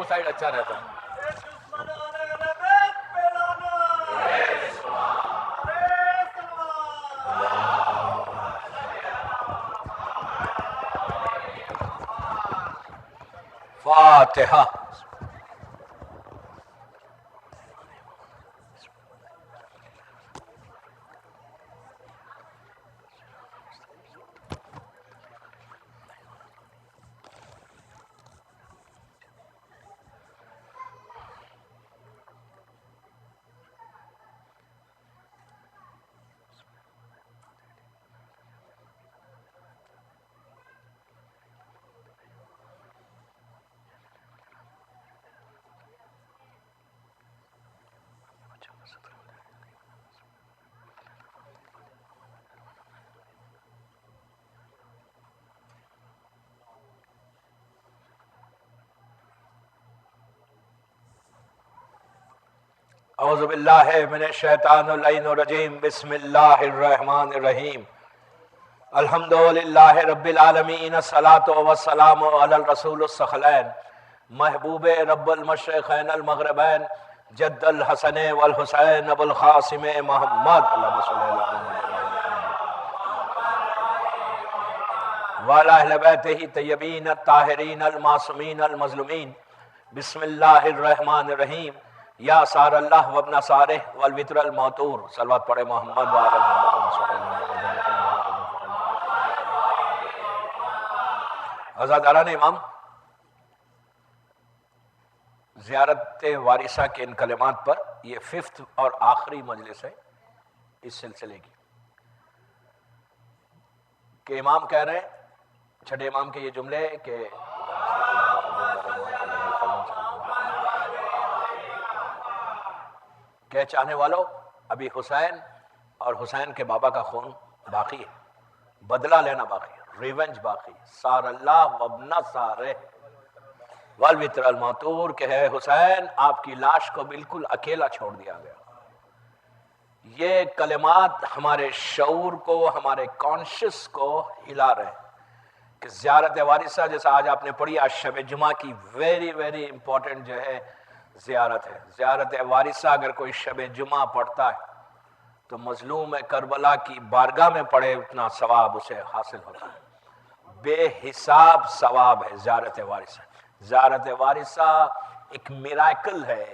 Side اچھا رہتا ہے. فاتحہ. اعوذ باللہ من الشیطان اللعین الرجیم. بسم اللہ الرحمن الرحیم. الحمدللہ رب العالمین. الصلاۃ والسلام علی الرسول الثقلین محبوب رب المشرقین المغربین جد الحسن والحسین ابو القاسم محمد اللہم صلی اللہ علیہ وسلم وعلی اہل بیتہ طیبین الطاہرین المعصومین المظلومین. بسم اللہ الرحمن الرحیم. یا سار اللہ وابن سارہ والوتر الموتور. صلوات پڑھے محمد وعلی محمد صلی اللہ علیہ وسلم. عزاداران امام، زیارت وارثہ کے ان کلمات پر یہ 5th اور آخری مجلس ہے اس سلسلے کی، کہ امام کہہ رہے ہیں، چھٹے امام کے یہ جملے کہ چاہنے والوں ابھی حسین اور حسین کے بابا کا خون باقی ہے، بدلہ لینا باقی ہے، ریونج باقی ہے. سار اللہ وابن سارہ والوتر الموتور، کہ ہے حسین آپ کی لاش کو بالکل اکیلا چھوڑ دیا گیا. یہ کلمات ہمارے شعور کو، ہمارے کانشس کو ہلا رہے ہیں کہ زیارت وارثہ جیسا آج آپ نے پڑھی، آج شب جمعہ کی ویری ویری امپورٹنٹ جو ہے زیارت ہے. زیارت وارثہ اگر کوئی شب جمعہ پڑھتا ہے تو مظلوم کربلا کی بارگاہ میں پڑھے اتنا ثواب اسے حاصل ہوتا ہے. بے حساب ثواب ہے زیارت وارثہ. زیارت وارثہ ایک میراکل ہے،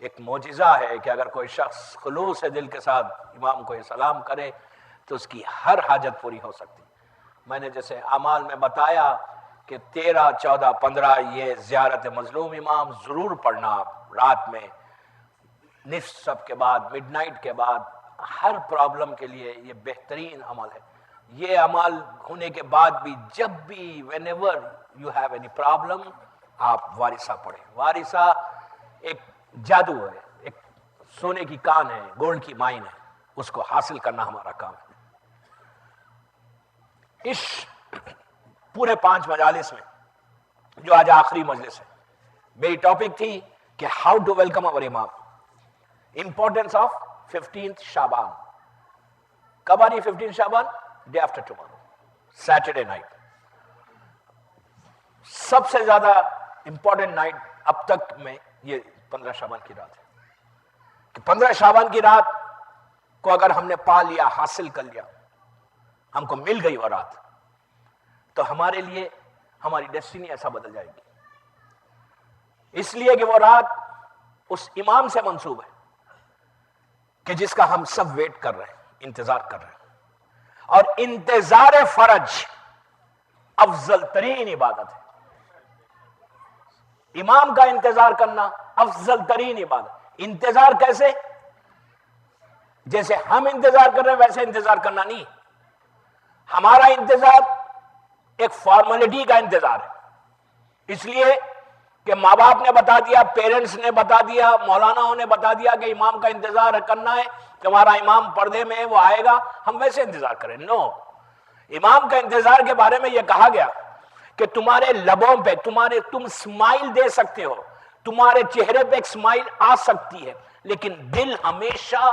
ایک معجزہ ہے کہ اگر کوئی شخص خلوص دل کے ساتھ امام کو یہ سلام کرے تو اس کی ہر حاجت پوری ہو سکتی. میں نے جیسے اعمال میں بتایا کہ 13، 14، 15 یہ زیارت مظلوم امام ضرور پڑھنا رات میں، نصف شب کے بعد، مڈ نائٹ کے بعد. ہر پرابلم کے لیے یہ بہترین عمل ہے. یہ عمل ہونے کے بعد بھی جب بھی whenever you have any problem آپ وارثہ پڑھیں. وارثہ ایک جادو ہے، ایک سونے کی کان ہے، گولڈ کی مائن ہے، اس کو حاصل کرنا ہمارا کام ہے. اس پورے 5 مجالس میں جو آج آخری مجلس ہے، میری ٹاپک تھی کہ ہاؤ ٹو ویلکم اور امام. Importance of 15th Shaban. کب آ رہی 15th Shaban? Day after tomorrow, Saturday night. سب سے زیادہ امپورٹنٹ نائٹ اب تک میں یہ 15 شعبان کی رات ہے، کہ 15 شعبان کی رات کو اگر ہم نے پا لیا، حاصل کر لیا، ہم کو مل گئی وہ رات، تو ہمارے لیے ہماری ڈیسٹینی ایسا بدل جائے گی. اس لیے کہ وہ رات اس امام سے منسوب ہے کہ جس کا ہم سب ویٹ کر رہے ہیں، انتظار کر رہے ہیں. اور انتظار فرج افضل ترین عبادت ہے. امام کا انتظار کرنا افضل ترین عبادت. انتظار کیسے؟ جیسے ہم انتظار کر رہے ہیں ویسے انتظار کرنا نہیں. ہمارا انتظار ایک فارمیلٹی کا انتظار ہے، اس لیے کہ ماں باپ نے بتا دیا، پیرنٹس نے بتا دیا، مولاناؤں نے بتا دیا کہ امام کا انتظار کرنا ہے، کہ ہمارا امام پردے میں ہے، وہ آئے گا، ہم ویسے انتظار کریں. نو، امام کا انتظار کے بارے میں یہ کہا گیا کہ تمہارے لبوں پہ تم سمائل دے سکتے ہو، تمہارے چہرے پہ ایک سمائل آ سکتی ہے، لیکن دل ہمیشہ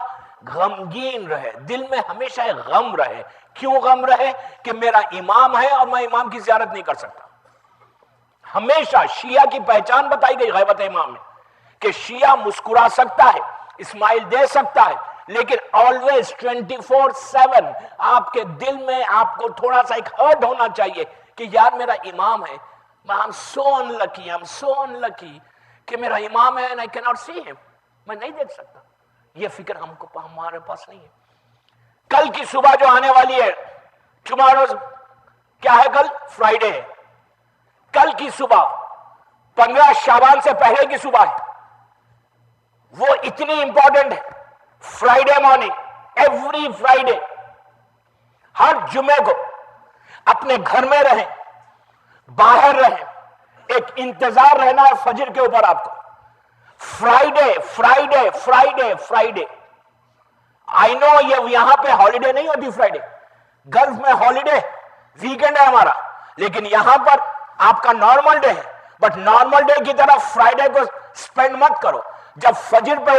غمگین رہے، دل میں ہمیشہ ایک غم رہے. کیوں غم رہے؟ کہ میرا امام ہے اور میں امام کی زیارت نہیں کر سکتا. ہمیشہ شیعہ کی پہچان بتائی گئی غیبت امام میں کہ شیعہ مسکرا سکتا ہے، اسمائل دے سکتا ہے، لیکن always 24/7 آپ کے دل میں آپ کو تھوڑا سا ایک ہرٹ ہونا چاہیے کہ یار میرا امام ہے، I'm so unlucky کہ میرا امام ہے and I cannot see him، میں نہیں دیکھ سکتا. یہ فکر ہمارے پاس نہیں ہے. کل کی صبح جو آنے والی ہے، ٹمارو کیا ہے؟ کل فرائیڈے ہے. کل کی صبح 15 شعبان سے پہلے کی صبح ہے، وہ اتنی امپورٹنٹ ہے. فرائیڈے مارننگ، ایوری فرائیڈے، ہر جمعے کو اپنے گھر میں رہیں، باہر رہیں، ایک انتظار رہنا ہے فجر کے اوپر آپ کو. فرائیڈے آئی نو یہ یہاں پہ ہالیڈے نہیں ہوتی فرائیڈے، گلف میں ہالیڈے ویکینڈ ہے ہمارا، لیکن یہاں پر آپ کا نارمل ڈے ہے. بٹ نارمل ڈے کی طرح فرائیڈے کو سپینڈ مت کرو. جب فجر پہ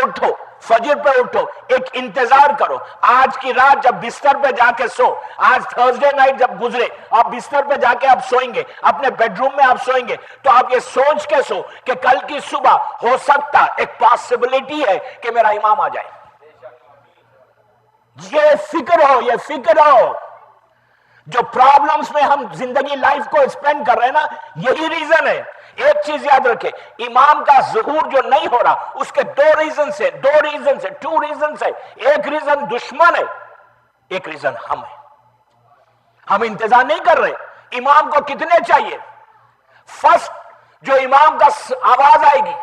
اٹھو ایک انتظار کرو. آج کی رات جب بستر پہ جا کے سو، آج تھرسڈے نائٹ جب گزرے، آپ بستر پہ جا کے آپ سوئیں گے، اپنے بیڈ روم میں آپ سوئیں گے، تو آپ یہ سوچ کے سو کہ کل کی صبح ہو سکتا ایک پاسبلٹی ہے کہ میرا امام آ جائے. یہ فکر ہو. جو پرابلمز میں ہم زندگی لائف کو اسپینڈ کر رہے ہیں نا، یہی ریزن ہے. ایک چیز یاد رکھے، امام کا ظہور جو نہیں ہو رہا اس کے ٹو ریزنز ہے. ایک ریزن دشمن ہے، ایک ریزن ہم ہے. ہم انتظار نہیں کر رہے. امام کو کتنے چاہیے؟ فرسٹ جو امام کا آواز آئے گی،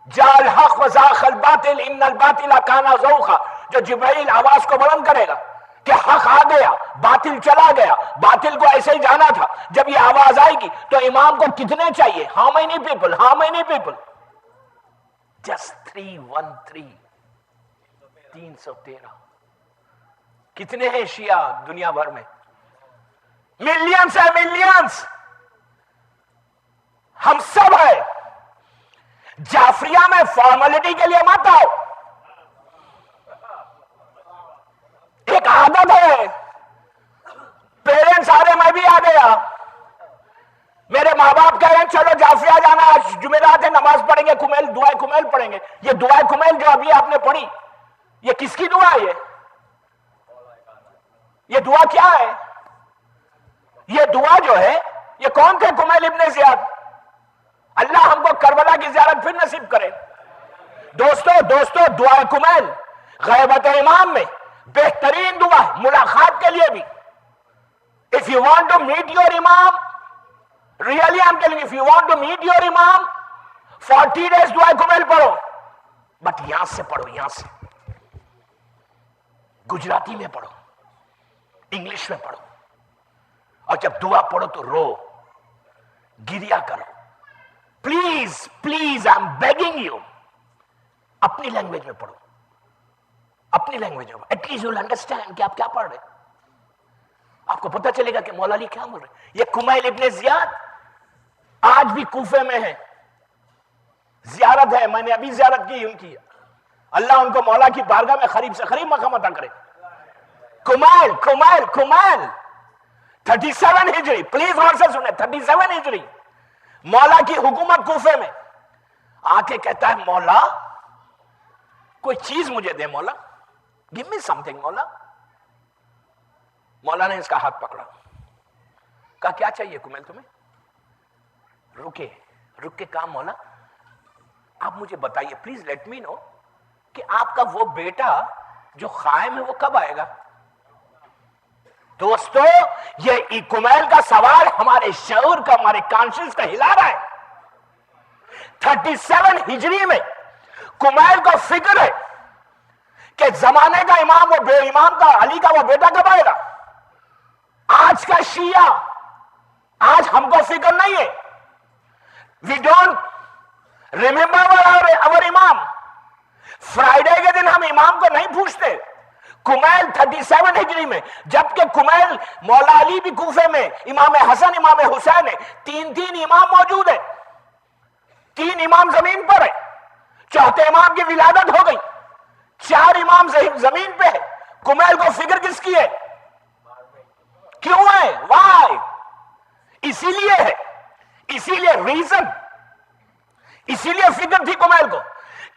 جاء الحق وزاق الباطل ان الباطل کان زوقا، جو جبرائیل آواز کو بلند کرے گا کہ حق آ گیا، باطل چلا گیا، باطل کو ایسے ہی جانا تھا. جب یہ آواز آئے گی تو امام کو کتنے چاہیے؟ How many people? جسٹ 313. 313. کتنے ہیں شیعہ دنیا بھر میں؟ ملینز. ہم سب ہے. جعفریہ میں فارملٹی کے لیے مت آؤ. ایک عادت ہے، پیرنٹس آ رہے میں بھی آ گیا، میرے ماں باپ کہہ رہے ہیں چلو جعفریہ جانا، آج جمعرات ہے، نماز پڑھیں گے، دعائے کمیل پڑھیں گے. یہ دعائے کمیل جو ابھی آپ نے پڑھی، یہ کس کی دعا ہے؟ یہ دعا کیا ہے؟ یہ دعا جو ہے یہ کون تھے؟ کمیل ابن زیاد. اللہ ہم کو کربلا کی زیارت پھر نصیب کرے. دوستو دعائے کمیل غیبت امام میں بہترین دعا ہے، ملاقات کے لیے بھی. If you want to meet your imam, really I'm telling you, if you want to meet your imam, 40 days دعائے کمیل پڑھو. بٹ یہاں سے پڑھو، یہاں سے گجراتی میں پڑھو، انگلش میں پڑھو، اور جب دعا پڑھو تو رو، گریا کرو. پلیز I'm begging you، اپنی لینگویج میں پڑھو، اپنی لینگویج میں. At least you will understand کہ آپ کیا پڑھ رہے. آپ کو پتہ چلے گا کہ مولا علی کیا بول رہے. یہ کمیل ابن زیاد آج بھی کوفے میں ہے، زیارت ہے. میں نے ابھی زیارت کی ان کی. اللہ ان کو مولا کی بارگاہ میں قریب سے قریب مقام عطا کرے. کمیل 37 ہجری، پلیز غور سے سنیں، 37 ہجری مولا کی حکومت کوفے میں. آ کے کہتا ہے مولا کوئی چیز مجھے دے، مولا گیو می سم تھنگ. مولا نے اس کا ہاتھ پکڑا، کہا کیا چاہیے کمیل تمہیں؟ رک کے کہا مولا آپ مجھے بتائیے، پلیز لیٹ می نو کہ آپ کا وہ بیٹا جو قائم ہے وہ کب آئے گا. دوستو یہ کمیل کا سوال ہمارے شعور کا، ہمارے کانشنس کا ہلا رہا ہے. 37 ہجری میں کمیل کو فکر ہے کہ زمانے کا امام، وہ بے امام کا، علی کا وہ بیٹا کب آئے گا. آج کا شیعہ، آج ہم کو فکر نہیں ہے. وی ڈونٹ ریمبر our امام. فرائیڈے کے دن ہم امام کو نہیں پوچھتے. کمیل 37 ہجری میں، جبکہ کمیل مولا علی بھی کوفے میں، امام حسن، امام حسین ہے، تین امام موجود ہیں. 3 امام زمین پر ہے، چوتھے امام کی ولادت ہو گئی، 4 امام زمین پہ ہے. کمیل کو فکر کس کی ہے؟ کیوں ہے؟ وائی؟ اسی لیے ہے، اسی لیے ریزن، اسی لیے فکر تھی کمیل کو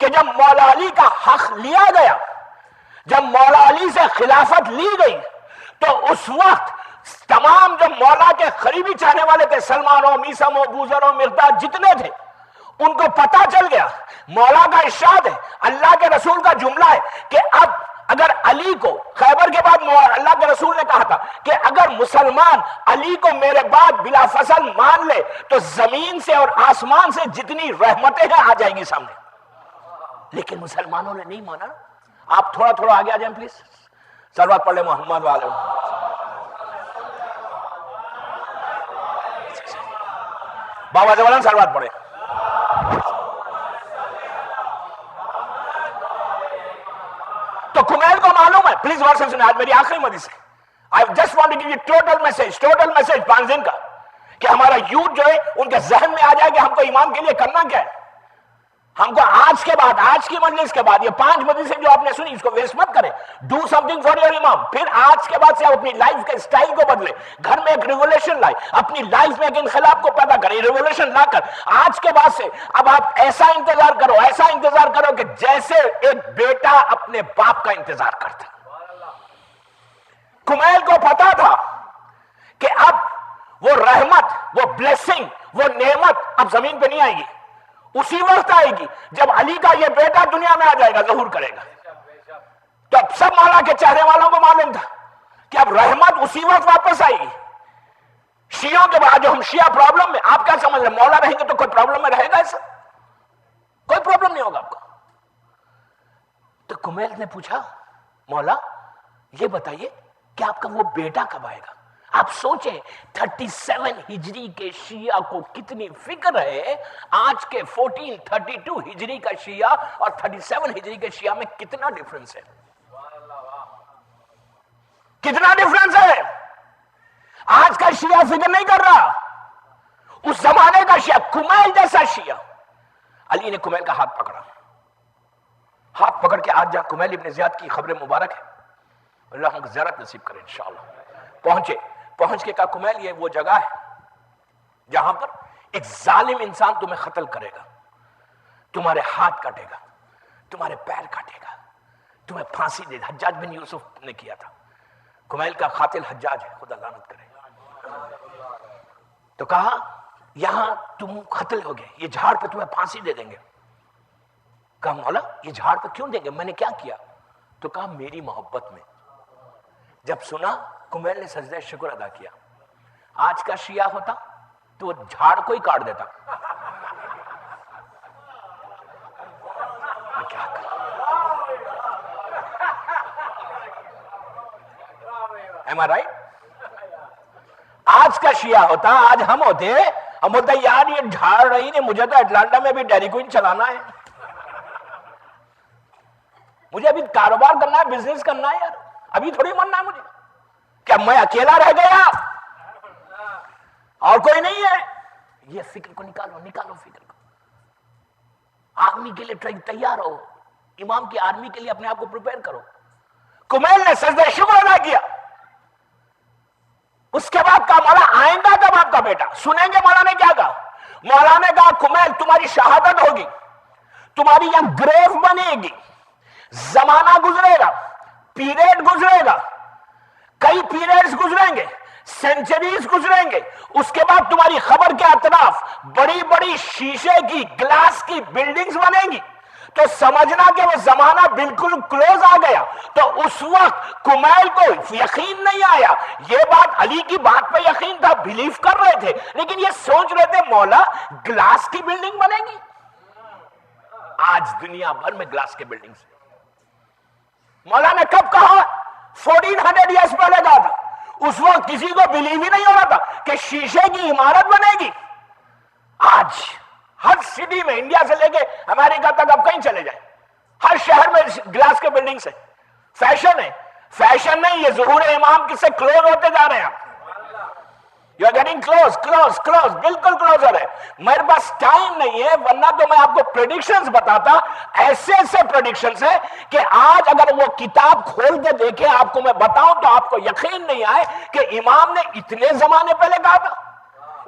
کہ جب مولا علی کا حق لیا گیا، جب مولا علی سے خلافت لی گئی، تو اس وقت تمام جو مولا کے قریبی چاہنے والے تھے، سلمان و میثم و بوذر و مقداد جتنے تھے، ان کو پتا چل گیا، مولا کا ارشاد ہے، اللہ کے رسول کا جملہ ہے کہ اب اگر علی کو خیبر کے بعد اللہ کے رسول نے کہا تھا کہ اگر مسلمان علی کو میرے بعد بلا فصل مان لے تو زمین سے اور آسمان سے جتنی رحمتیں ہیں آ جائیں گی سامنے، لیکن مسلمانوں نے نہیں مانا۔ آپ تھوڑا تھوڑا آگے آ جائیں پلیز، صلوات پڑھ لیں محمد والے۔ بابا جوالان صلوات پڑھے۔ تو کمیل کو معلوم ہے، پلیز غور سے سنیں، آج میری آخری مدی سے I just want to give you total message پانچ دن کا، کہ ہمارا یوتھ جو ہے ان کے ذہن میں آ جائے کہ ہم کو امام کے لیے کرنا کیا ہے۔ ہم کو آج کے بعد، آج کی مجلس کے بعد، یہ 5 مجلسیں جو آپ نے سنی اس کو ویسٹ مت کریں، do something for your امام۔ پھر آج کے بعد سے آپ اپنی لائف کے اسٹائل کو بدلیں، گھر میں ایک ریولیوشن لائیں، اپنی لائف میں ایک انقلاب کو پیدا کریں، ریولیوشن لا کر آج کے بعد سے اب آپ ایسا انتظار کرو، ایسا انتظار کرو کہ جیسے ایک بیٹا اپنے باپ کا انتظار کرتا۔ کمیل کو پتا تھا کہ اب وہ رحمت، وہ بلیسنگ، وہ نعمت اب زمین پہ نہیں آئے گی، اسی وقت آئے گی جب علی کا یہ بیٹا دنیا میں آ جائے گا، ظہور کرے گا۔ تو اب سب مولا کے چہرے والوں کو معلوم تھا کہ اب رحمت اسی وقت واپس آئے گی۔ شیعوں کے بعد جو ہم شیعہ پرابلم میں، آپ کیا سمجھ رہے مولا رہیں گے تو کوئی پرابلم میں رہے گا؟ ایسا کوئی پرابلم نہیں ہوگا آپ کو۔ تو کمیل نے پوچھا مولا یہ بتائیے کہ آپ کا وہ بیٹا کب آئے گا؟ آپ سوچیں 37 ہجری کے شیعہ کو کتنی فکر ہے، آج کے 1432 ہجری کا شیعہ اور 37 ہجری کے شیعہ میں کتنا ڈیفرنس ہے، کتنا ڈیفرنس ہے۔ آج کا شیعہ فکر نہیں کر رہا، اس زمانے کا شیعہ، کمیل جیسا شیعہ۔ علی نے کمیل کا ہاتھ پکڑا، ہاتھ پکڑ کے آج جہاں کمیل ابن زیاد کی خبر مبارک ہے، اللہ ہم کو زیارت نصیب کرے انشاءاللہ۔ پہنچ کے کہا کمیل یہ وہ جگہ ہے جہاں پر ایک ظالم انسان تمہیں قتل کرے گا، تمہارے ہاتھ کاٹے گا، تمہارے پیر کاٹے گا، تمہیں پھانسی دے گا۔ حجاج بن یوسف نے کیا تھا، کمیل کا قاتل حجاج ہے، خدا لعنت کرے۔ تو کہا یہاں تم قتل ہو گئے، یہ جھاڑ پہ تمہیں پھانسی دے دیں گے۔ کہا مولا یہ جھاڑ پہ کیوں دیں گے، میں نے کیا کیا؟ تو کہا میری محبت میں۔ جب سنا کمیل نے سجدہ شکر ادا کیا۔ آج کا شیعہ ہوتا تو وہ جھاڑ کو ہی کاٹ دیتا۔ میں کیا کروں؟ Am I right؟ آج کا شیعہ ہوتا، آج ہم ہوتے، ہم بولتے یار یہ جھاڑ رہی نہیں، مجھے تو اٹلانٹا میں بھی ڈیری کوئن چلانا ہے، مجھے ابھی کاروبار کرنا ہے، بزنس کرنا ہے، یار ابھی تھوڑی مرنا ہے مجھے، کیا میں اکیلا رہ گیا اور کوئی نہیں ہے؟ یہ فکر کو نکالو فکر کو۔ آرمی کے لیے تیار ہو، امام کی آرمی کے لیے اپنے آپ کو پریپئر کرو۔ کمیل نے سجدہ شکر ادا کیا۔ اس کے بعد کہا مولا آئندہ کب آپ کا بیٹا؟ سنیں گے مولا نے کیا کہا؟ مولا نے کہا کمیل تمہاری شہادت ہوگی، تمہاری یہاں گریو بنے گی، زمانہ گزرے گا، پیریڈ گزرے گا، کئی پیریڈز گزریں گے، سینچریز گزریں گے، اس کے بعد تمہاری خبر کے اطراف بڑی بڑی شیشے کی، گلاس کی بلڈنگز بنیں گی، تو سمجھنا کہ وہ زمانہ بالکل کلوز آ گیا۔ تو اس وقت کمیل کو یقین نہیں آیا، یہ بات علی کی بات پہ یقین تھا، بلیف کر رہے تھے، لیکن یہ سوچ رہے تھے مولا گلاس کی بلڈنگ بنے گی؟ آج دنیا بھر میں گلاس کی بلڈنگز۔ مولا نے کب کہا؟ 1400 ایئرس پہلے کہا تھا، اس وقت کسی کو بلیو ہی نہیں ہو رہا تھا کہ شیشے کی عمارت بنے گی۔ آج ہر سٹی میں، انڈیا سے لے کے امریکہ تک آپ کہیں چلے جائیں، ہر شہر میں گلاس کے بلڈنگ سے فیشن ہے۔ فیشن نہیں، یہ ظہور امام کس سے کلوز ہوتے جا رہے ہیں آپ۔ یو آر گیٹنگ کلوز، بالکل کلوزر ہے۔ میرے پاس ٹائم نہیں ہے، ورنہ تو میں آپ کو پریڈکشنز بتاتا، ایسے پریڈکشنز ہیں کہ آج اگر وہ کتاب کھول کے دیکھیں آپ کو میں بتاؤں تو آپ کو یقین نہیں آئے کہ امام نے اتنے زمانے پہلے کہا تھا۔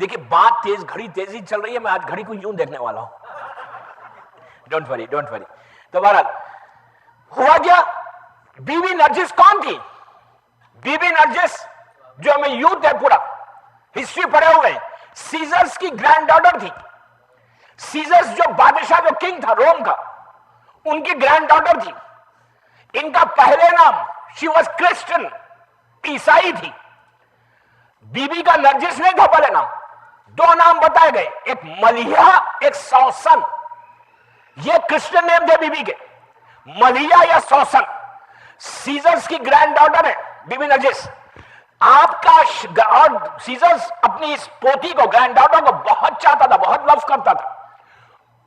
دیکھیے بات تیز گھڑی تیزی چل رہی ہے، میں آج گھڑی کو یوں دیکھنے والا ہوں. Don't worry don't worry. تو بہرحال ہوا کیا، بی بی نرجس کون تھی؟ بی بی نرجس جو ہمیں یوتھ ہے پورا ہسٹری پڑھے ہوئے ہیں، سیزرز کی گرینڈ ڈاٹر تھی. سیزرز جو بادشاہ جو کنگ تھا روم کا، ان کی گرینڈ ڈاٹر تھی. ان کا پہلے نام شی واز کرسچن، عیسائی تھی. بی بی کا نرجس نہیں تھا پہلے نام. دو نام بتائے گئے، ایک ملیحہ ایک سوسن. یہ کرسچن نیم تھے بی بی کے، ملیحہ یا سوسن. سیزرز کی گرینڈ ڈاٹر ہے بی بی نرجس. آپ کا اور سیزرز اپنی اس پوتی کو گرینڈ ڈاٹر کو بہت چاہتا تھا، بہت لو کرتا تھا.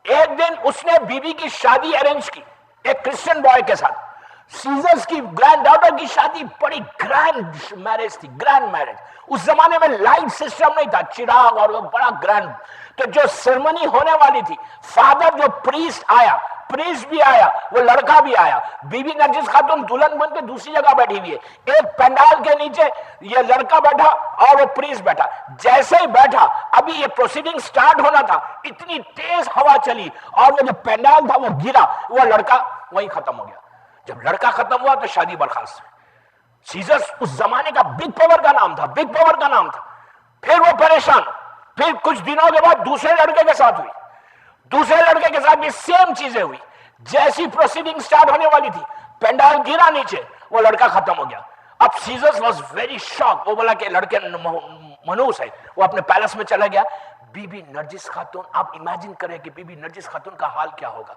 ایک دن اس نے بی بی کی شادی ارینج کی ایک کرسچن بوائے کے ساتھ. سیزرز کی گرینڈ ڈاٹر کی شادی بڑی گرینڈ میرج تھی، گرینڈ میرج. اس زمانے میں لائٹ سسٹم نہیں تھا، چراغ اور وہ بڑا گرینڈ. تو جو سرمنی ہونے والی تھی، فادر جو پریسٹ آیا، پریسٹ بھی آیا، وہ لڑکا بھی آیا. بی بی نرجس خاتون دلہن بن کے دوسری جگہ بیٹھی ہوئی ہے. ایک پنڈال کے نیچے یہ لڑکا بیٹھا اور وہ پریسٹ بیٹھا. جیسے ہی بیٹھا، ابھی یہ پروسیڈنگ سٹارٹ ہونا تھا، اتنی تیز ہوا چلی اور وہ جو پنڈال تھا وہ گرا، وہ لڑکا وہیں ختم ہو گیا. جب لڑکا ختم ہوا تو شادی برخاست. سیزرز اس زمانے کا بگ پاور کا نام تھا، بگ پاور کا نام تھا. پھر وہ پریشان. پھر کچھ دنوں کے بعد دوسرے لڑکے کے ساتھ ہوئی، دوسرے لڑکے کے ساتھ بھی سیم چیزیں ہوئی. جیسی پروسیڈنگ سٹارٹ ہونے والی تھی، پنڈال گرا نیچے، وہ لڑکا ختم ہو گیا. اب سیزرز واز ویری شاک. وہ بولا کہ لڑکے منوس ہے. وہ اپنے پیلس میں چلا گیا. بی بی نرجس خاتون، آپ امیجن کریں کہ بی بی نرجس خاتون کا حال کیا ہوگا،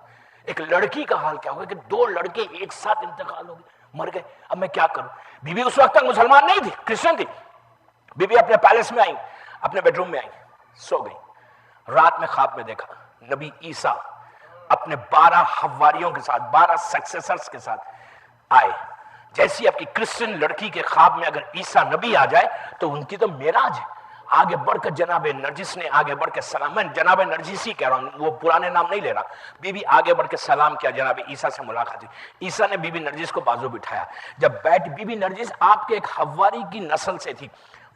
ایک لڑکی کا حال کیا ہوگا کہ دو لڑکے ایک ساتھ انتقال ہو گئے، مر گئے. اب میں کیا کروں؟ بی بی اس وقت تک مسلمان نہیں تھی، کرسچن تھی. بی بی اپنے پیلس میں آئی، اپنے بیڈ روم میں آئی، سو گئی. رات میں خواب میں دیکھا نبی عیسیٰ اپنے 12 حواریوں کے ساتھ، 12 سکسیسرز کے ساتھ آئے. جیسی آپ کی کرسچن لڑکی کے خواب میں اگر عیسیٰ نبی آ جائے تو ان کی تو معراج ہے. آگے بڑھ کر جناب نرجس نے آگے بڑھ کے سلام، میں جناب نرجسی کہہ رہا ہوں، وہ پرانے نام نہیں لے رہا. بی بی آگے بڑھ کے سلام کیا، جناب عیسیٰ سے ملاقات ہوئی. عیسیٰ نے بی بی نرجس کو بازو بٹھایا. جب بیٹھ، بی بی نرجس آپ کے ایک حواری کی نسل سے تھی،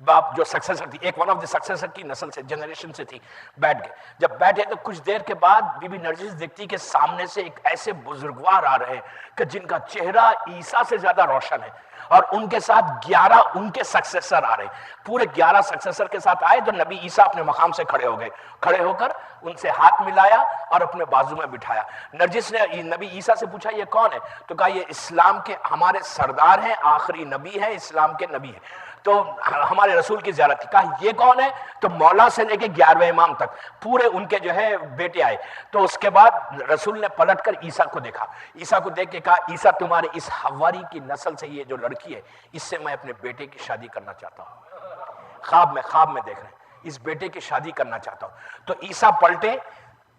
باپ جو سکسیسر تھی، ایک ون آف دی سکسیسر کی نسل سے، جنریشن سے تھی. بیٹھ گئے. جب بیٹھے تو کچھ دیر کے بعد بی بی نرجس دیکھتی کہ سامنے سے ایک ایسے بزرگوار آ رہے ہیں کہ جن کا چہرہ عیسیٰ سے زیادہ روشن ہے، اور ان کے ساتھ 11 ان کے سکسیسر آ رہے ہیں. پورے 11 سکسیسر کے ساتھ آئے تو نبی عیسیٰ اپنے مقام سے کھڑے ہو گئے. کھڑے ہو کر ان سے ہاتھ ملایا اور اپنے بازو میں بٹھایا. نرجس نے نبی عیسیٰ سے پوچھا یہ کون ہے؟ تو کہا یہ اسلام کے ہمارے سردار ہیں، آخری نبی ہیں، اسلام کے نبی ہیں، تو ہمارے رسول کی زیارت تھی. کہا یہ کون ہے؟ تو مولا سے لے کے 11ویں امام تک پورے ان کے جو ہے بیٹے آئے. تو اس کے بعد رسول نے پلٹ کر عیسیٰ کو دیکھا. عیسیٰ کو دیکھ کے کہا عیسیٰ تمہارے اس حواری کی نسل سے یہ جو لڑکی ہے، اس سے میں اپنے بیٹے کی شادی کرنا چاہتا ہوں. خواب میں دیکھ رہے ہیں، اس بیٹے کی شادی کرنا چاہتا ہوں. تو عیسیٰ پلٹے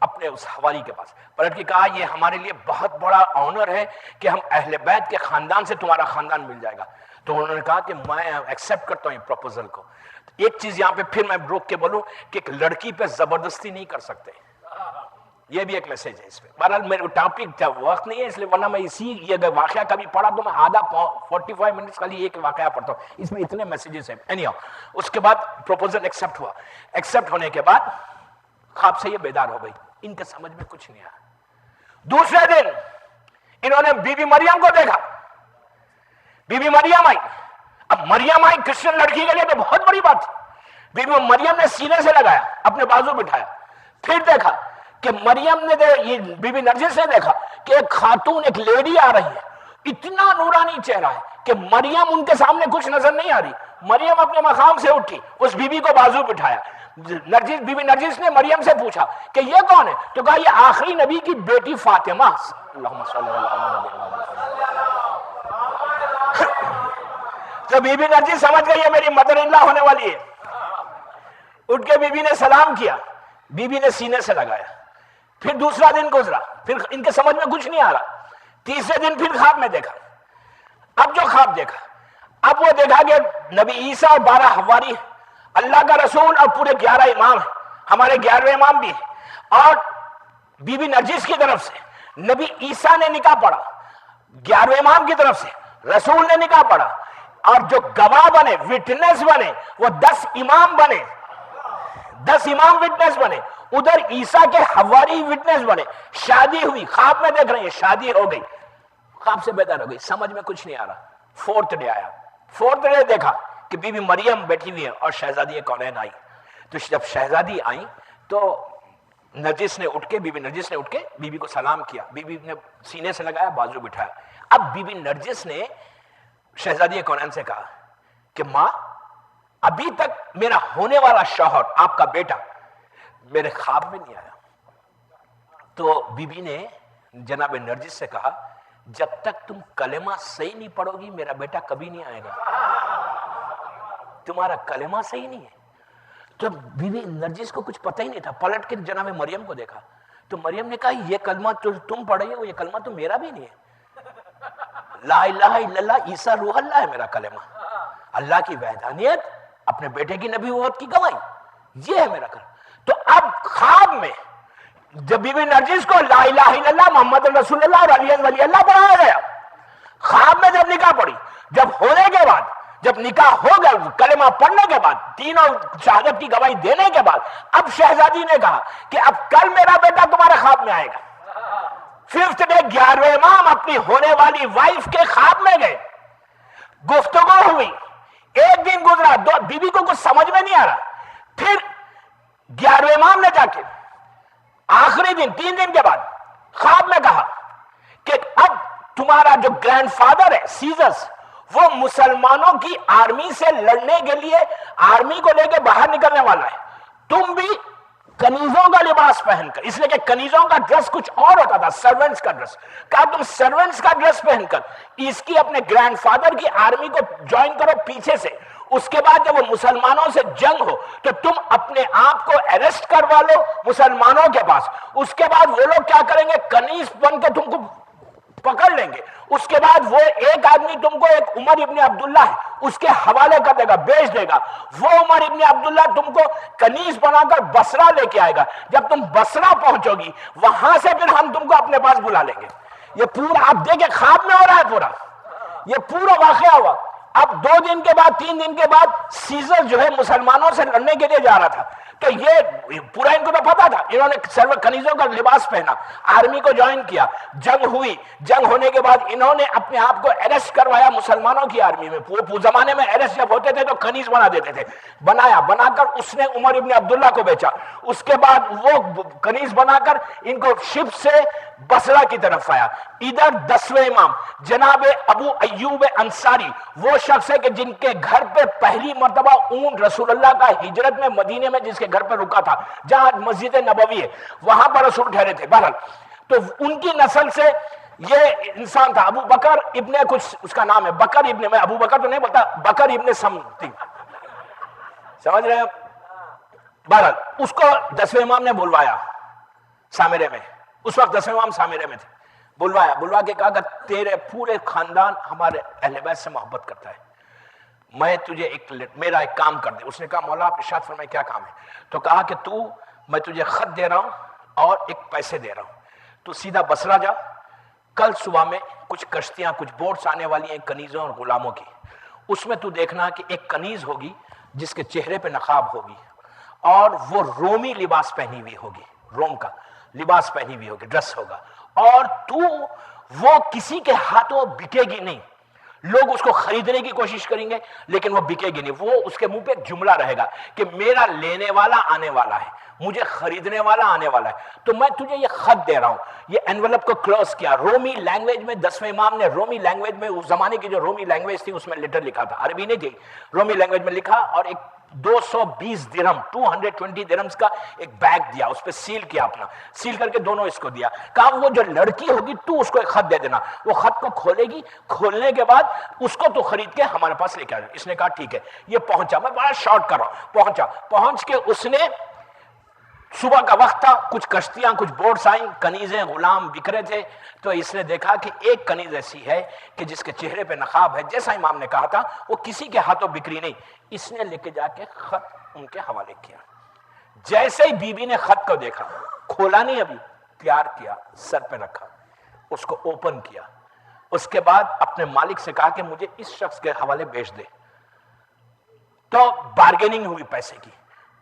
اپنے اس حواری کے پاس، پلٹ کے کہا یہ ہمارے لیے بہت بڑا آنر ہے کہ ہم اہل بیت کے خاندان سے تمہارا خاندان مل جائے گا. تو انہوں نے کہا کہ میں ایکسیپٹ کرتا ہوں یہ پروپوزل کو. ایک چیز یہاں پہ پھر میں روک کے بولوں کہ ایک لڑکی پہ زبردستی نہیں کر سکتے، یہ بھی ایک میسج ہے اس پہ. بہرحال میرے ٹاپک وقت نہیں ہے اس لیے، ورنہ میں یہ واقعہ کبھی پڑھا تو میں آدھا 45 منٹس کا لیے ایک واقعہ پڑھتا ہوں. اس میں اتنے میسیجز ہیں. اس کے بعد پروپوزل ایکسیپٹ ہوا. ایکسیپٹ ہونے کے بعد خواب سے یہ بیدار ہو گئی. ان کے سمجھ میں کچھ نہیں آیا. دوسرے دن انہوں نے بی بی مریم کو دیکھا. بی بی مریم آئی. اب مریم آئی کرسچن لڑکی کے لیے تو بہت بڑی بات تھی. بی بی مریم نے سینے سے لگایا، اپنے بازو بٹھایا. پھر دیکھا کہ مریم نے بی بی نرجس نے دیکھا کہ ایک خاتون، ایک لیڈی آ رہی ہے، اتنا نورانی چہرہ ہے کہ مریم ان کے سامنے کچھ نظر نہیں آ رہی. مریم اپنے مقام سے اٹھی، اس بی بی کو بازو بٹھایا. بی بی نرجس نے مریم سے پوچھا کہ یہ کون ہے؟ تو کہا یہ آخری نبی کی بیٹی فاطمہ. اللہم صلی اللہ علیہ وسلم. تو بی بی نرجس سمجھ گئی یہ میری مدر ان لا ہونے والی ہے. اٹھ کے بی بی نے سلام کیا، بی بی نے سینے سے لگایا. پھر دوسرا دن گزرا، پھر ان کے سمجھ میں کچھ نہیں آ رہا. تیسرے دن پھر خواب میں دیکھا. اب جو خواب دیکھا، اب وہ دیکھا کہ نبی عیسیٰ اور 12 حواری، اللہ کا رسول اور پورے 11 امام ہیں، ہمارے 11ویں امام بھی ہیں. اور بی بی نرجس کی طرف سے نبی عیسیٰ نے نکاح پڑھا، 11ویں امام کی طرف سے رسول نے نکاح پڑھا. اور جو گواہ بنے، وٹنس بنے، وہ 10 امام بنے. 10 امام وٹنس بنے, ادھر عیسیٰ کے حواری وٹنس بنے, شادی ہوئی, خواب میں دیکھ رہے ہیں شادی ہو گئی, خواب سے بیدار ہو گئی, سمجھ میں کچھ نہیں آ رہا. 4th ڈے آیا, 4th ڈے دیکھا کہ بی بی مریم بیٹھی ہوئی ہے اور شہزادی کونین آئی. تو جب شہزادی آئی تو نرجس نے اٹھ کے, بی بی نرجس نے اٹھ کے بی بی کو سلام کیا, بی بی نے سینے سے لگایا, بازو بٹھایا. اب بی بی نرجس نے شہزادی کونین سے کہا کہ ماں ابھی تک میرا ہونے والا شوہر آپ کا بیٹا میرے خواب میں نہیں آیا. تو بی بی نے جناب نرجس سے کہا جب تک تم کلمہ صحیح نہیں پڑھو گی میرا بیٹا کبھی نہیں آئے گا, تمہارا کلمہ صحیح نہیں ہے. تو بی بی نرجس کو کچھ پتہ ہی نہیں تھا, پلٹ کے جناب مریم کو دیکھا تو مریم نے کہا یہ کلمہ تو تم پڑھ رہی ہو یہ کلمہ تو میرا بھی نہیں ہے, لا الہ الا اللہ عیسیٰ روح اللہ ہے میرا کلمہ, اللہ کی وحدانیت, اپنے بیٹے کی نبوت کی گواہی, یہ ہے میرا کلمہ. تو اب خواب میں جب بی بی نرجس کو لا الہ الا اللہ محمد رسول اللہ اور علی ولی اللہ پڑھایا گیا, خواب میں جب نکاح پڑھی, جب ہونے کے بعد, جب نکاح ہو گیا کلمہ پڑھنے کے بعد, تینوں شہادت کی گواہی دینے کے بعد, اب شہزادی نے کہا کہ اب کل میرا بیٹا تمہارے خواب میں آئے گا. 5th ڈے 11ویں امام اپنی ہونے والی وائف کے خواب میں گئے, گفتگو ہوئی, ایک دن گزرا, بیوی کو کچھ سمجھ میں نہیں آ رہا. پھر 11ویں امام نے جا کے آخری دن 3 دن کے بعد خواب میں کہا کہ اب تمہارا جو گرینڈ فادر ہے سیزرس, وہ مسلمانوں کی آرمی سے لڑنے کے لیے آرمی کو لے کے باہر نکلنے والا ہے, تم بھی کنیزوں کا لباس پہن کر, اس لیے کہ کنیزوں کا ڈریس کچھ اور ہوتا تھا, سرونٹس کا ڈریس, کہا تم سرونٹس کا ڈریس پہن کر اس کی اپنے گرینڈ فادر کی آرمی کو جوائن کرو پیچھے سے, اس کے بعد جب وہ مسلمانوں سے جنگ ہو تو تم اپنے آپ کو اریسٹ کروا لو مسلمانوں کے پاس, اس کے بعد وہ لوگ کیا کریں گے کنیز بن کے تم کو پکڑ لیں گے, اس کے بعد وہ ایک آدمی تم کو ایک عمر ابن عبداللہ ہے اس کے حوالے کر دے گا, بیچ دے گا, وہ عمر ابن عبداللہ تم کو کنیز بنا کر بصرہ لے کے آئے گا, جب تم بصرہ پہنچو گی وہاں سے پھر ہم تم کو اپنے پاس بلا لیں گے. یہ پورا آپ دیکھیں خواب میں ہو رہا ہے, پورا یہ پورا واقعہ ہوا. اب 2 دن کے بعد 3 دن کے بعد سیزر جو ہے مسلمانوں سے لڑنے کے لیے جا رہا تھا, تو یہ پورا ان کو تو پتا تھا, انہوں نے سرو کنیزوں کا لباس پہنا, آرمی کو جوائن کیا, جنگ ہوئی, جنگ ہونے کے بعد انہوں نے اپنے آپ کو اریسٹ کروایا مسلمانوں کی آرمی میں. پورے زمانے میں اریسٹ جب ہوتے تھے تو کنیز بنا دیتے تھے, بنا کر اس نے عمر ابن عبداللہ کو بیچا, اس کے بعد وہ کنیز بنا کر ان کو شپ سے بصرہ کی طرف آیا. ادھر 10ویں امام جناب ابو ایوب انصاری, وہ شخص ہے کہ جن کے گھر پہ پہلی مرتبہ اونٹ رسول اللہ کا ہجرت میں مدینے میں جس کے گھر پہ رکا تھا, جہاں مسجد نبوی ہے وہاں پر رسول ٹھہرے تھے. بہرحال تو ان کی نسل سے یہ انسان تھا ابو بکر ابن کچھ, اس کا نام ہے بکر ابن, میں ابو بکر تو نہیں بولتا, بکر ابن سمتنگ, سمجھ رہے ہیں. بہرحال اس کو 10ویں امام نے بلوایا سامرے میں, اس وقت 10ویں امام سامرے میں تھے, بلوا کے کہا کہ تیرے پورے خاندان ہمارے اہل بیت سے محبت کرتا ہے, میں تجھے میرا ایک کام کر دے. اس نے کہا مولا آپ ارشاد فرمائیں کیا کام ہے؟ تو کہا کہ میں تجھے خط دے رہا ہوں اور ایک پیسے دے رہا ہوں, تو سیدھا بصرہ جا, کل صبح میں کچھ کشتیاں کچھ بوٹس آنے والی ہیں کنیزوں اور غلاموں کی, اس میں تو دیکھنا کہ ایک کنیز ہوگی جس کے چہرے پہ نقاب ہوگی اور وہ رومی لباس پہنی ہوئی ہوگی, روم کا لباس پہنی ہوئی ہوگی, ڈریس ہوگا, اور تو وہ کسی کے ہاتھوں بکے گی نہیں, لوگ اس کو خریدنے کی کوشش کریں گے لیکن وہ بکے گی نہیں. وہ اس کے منہ پہ ایک جملہ رہے گا کہ میرا لینے والا آنے والا ہے, مجھے خریدنے والا آنے والا ہے, تو میں تجھے یہ خط دے رہا ہوں. یہ انویلپ کو کلوز کیا, رومی لینگویج میں 10ویں امام نے رومی لینگویج میں, اس زمانے کی جو رومی لینگویج تھی اس میں لیٹر لکھا تھا, عربی نہیں تھی, رومی لینگویج میں لکھا, اور ایک 220 درہم 220 درہمز کا ایک بیگ دیا, اس پہ سیل کیا, اپنا سیل کر کے دونوں اس کو دیا, کہا وہ جو لڑکی ہوگی تو اس کو ایک خط دے دینا, وہ خط کو کھولے گی, کھولنے کے بعد اس کو تو خرید کے ہمارے پاس لے کے آ جائے. اس نے کہا ٹھیک ہے. یہ پہنچا, میں بڑا شارٹ کر رہا ہوں, پہنچ کے اس نے, صبح کا وقت تھا, کچھ کشتیاں کچھ بوٹس آئیں, کنیزیں غلام بکرے تھے, تو اس نے دیکھا کہ ایک کنیز ایسی ہے کہ جس کے چہرے پہ نقاب ہے, جیسا امام نے کہا تھا, وہ کسی کے ہاتھوں بکری نہیں. اس نے لے کے جا کے خط ان کے حوالے کیا. جیسے ہی بی بی نے خط کو دیکھا, کھولا نہیں ابھی, پیار کیا, سر پہ رکھا, اس کو اوپن کیا, اس کے بعد اپنے مالک سے کہا کہ مجھے اس شخص کے حوالے بیچ دے. تو بارگیننگ ہوئی پیسے کی,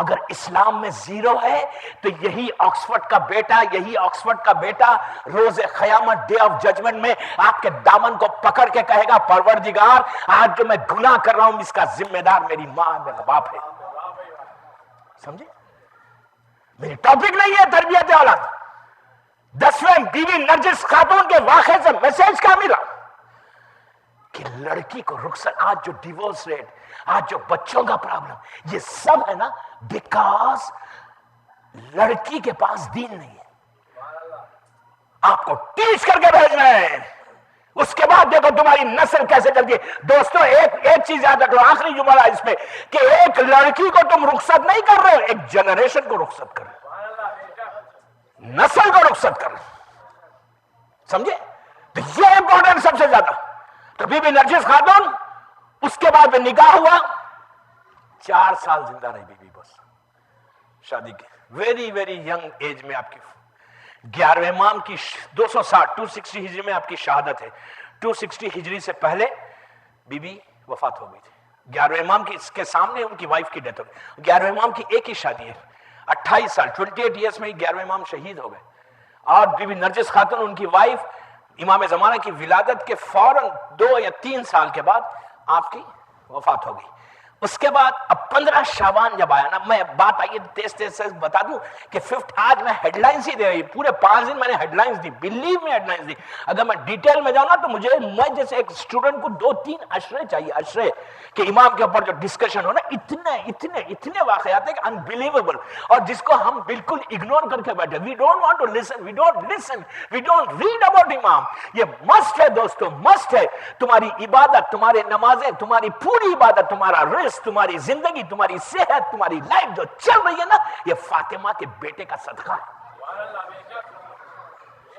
اگر اسلام میں زیرو ہے تو یہی آکسفورڈ کا بیٹا روز قیامت ڈے آف ججمنٹ میں آپ کے دامن کو پکڑ کے کہے گا پروردگار آج جو میں گناہ کر رہا ہوں اس کا ذمہ دار میری ماں میرا باپ ہے. سمجھے؟ میری ٹاپک نہیں ہے تربیت اولاد. 10ویں بیوی نرجس خاتون کے واقعے سے میسج کیا ملا کہ لڑکی کو رخصت. آج جو ڈیورس ریٹ, آج جو بچوں کا پرابلم, یہ سب ہے نا بیکاز لڑکی کے پاس دین نہیں ہے. آپ کو ٹیچ کر کے بھیجنا ہے, اس کے بعد دیکھو تمہاری نسل کیسے چلتی ہے. دوستو ایک چیز یاد رکھو, آخری جملہ اس پہ, کہ ایک لڑکی کو تم رخصت نہیں کر رہے ہو, ایک جنریشن کو رخصت کر رہے ہو, نسل کو رخصت کر رہے ہو. سمجھے؟ تو یہ امپورٹنٹ سب سے زیادہ. تو بی بی نرجس خاتون اس کے بعد نکاح ہوا, 4 سال زندہ رہی بی بی, بس شادی کی ویری ویری ینگ ایج میں آپ کی 11ویں امام کی 260 ہجری میں آپ کی شہادت ہے. 260 ہجری سے پہلے بی بی وفات ہو گئی تھی. 11ویں امام کی اس کے سامنے ان کی وائف کی ڈیتھ ہو گئی. 11ویں امام کی ایک ہی شادی ہے, 28 سال 28 ایئرس میں 11ویں امام شہید ہو گئے. اور بی بی نرجس خاتون ان کی وائف امام زمانہ کی ولادت کے فوراً 2 یا 3 سال کے بعد آپ کی وفات ہو گئی. اس کے بعد اب 15 شعبان جب آیا نا, میں بات آئیے تیز سے بتا دوں کہ آج میں ہیڈ لائنز ہی دے رہی, پورے 5 دن میں نے ہیڈ لائنز دی, بلیو میں ہیڈ لائنز دی. اگر میں ڈیٹیل میں جاؤں نا تو میں جیسے ایک اسٹوڈنٹ کو 2-3 اشرے چاہیے, اشرے کہ امام کے اوپر جو ڈسکشن ہو نا, اتنے واقعات ہیں کہ انبلیویبل, اور جس کو ہم بالکل اگنور کر کے بیٹھے. We don't want to listen, we don't read about امام. یہ مسٹ ہے دوستو, مسٹ ہے. تمہاری عبادت, تمہارے نمازیں, تمہاری پوری عبادت, تمہارا رزق, تمہاری زندگی, تمہاری صحت, تمہاری لائف جو چل رہی ہے نا, یہ فاطمہ کے بیٹے کا صدقہ ہے,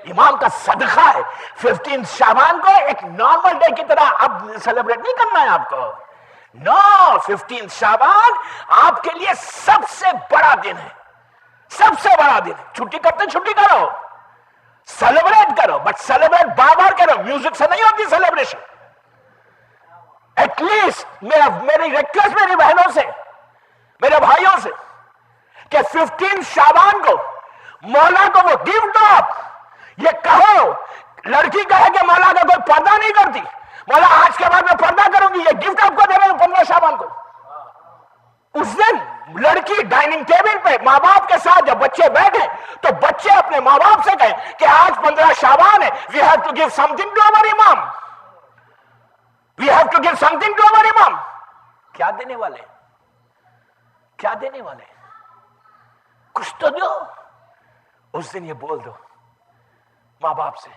امام کا صدقہ ہے. 15 شعبان کو ایک نارمل ڈے کی طرح اب سیلیبریٹ نہیں کرنا ہے آپ کو. نو, 15 شعبان آپ کے لیے سب سے بڑا دن ہے, سب سے بڑا دن ہے. چھٹی کرتے چھٹی کرو, سیلیبریٹ کرو, بٹ سیلیبریٹ بار بار کرو. میوزک سے نہیں ہوتی سیلیبریشن. ایٹ لیسٹ میری ریکویسٹ میری بہنوں سے, میرے بھائیوں سے, کہ 15 شعبان کو مولا کو وہ گفٹ دو. آپ یہ کہو, لڑکی کہے کہ مولا کا کوئی پردہ نہیں کرتی, مولا آج کے بعد میں پردہ کروں گی, یہ گفٹ آپ کو دے رہے ہیں 15 شعبان کو. اس دن لڑکی ڈائننگ ٹیبل پہ ماں باپ کے ساتھ جب بچے بیٹھے تو بچے اپنے ماں باپ سے کہیں کہ آج 15 شعبان ہے, we have to give something to our امام, we have to give something to our امام. کیا دینے والے, کیا دینے والے, کچھ تو دو. اس دن یہ بول دو ماں باپ سے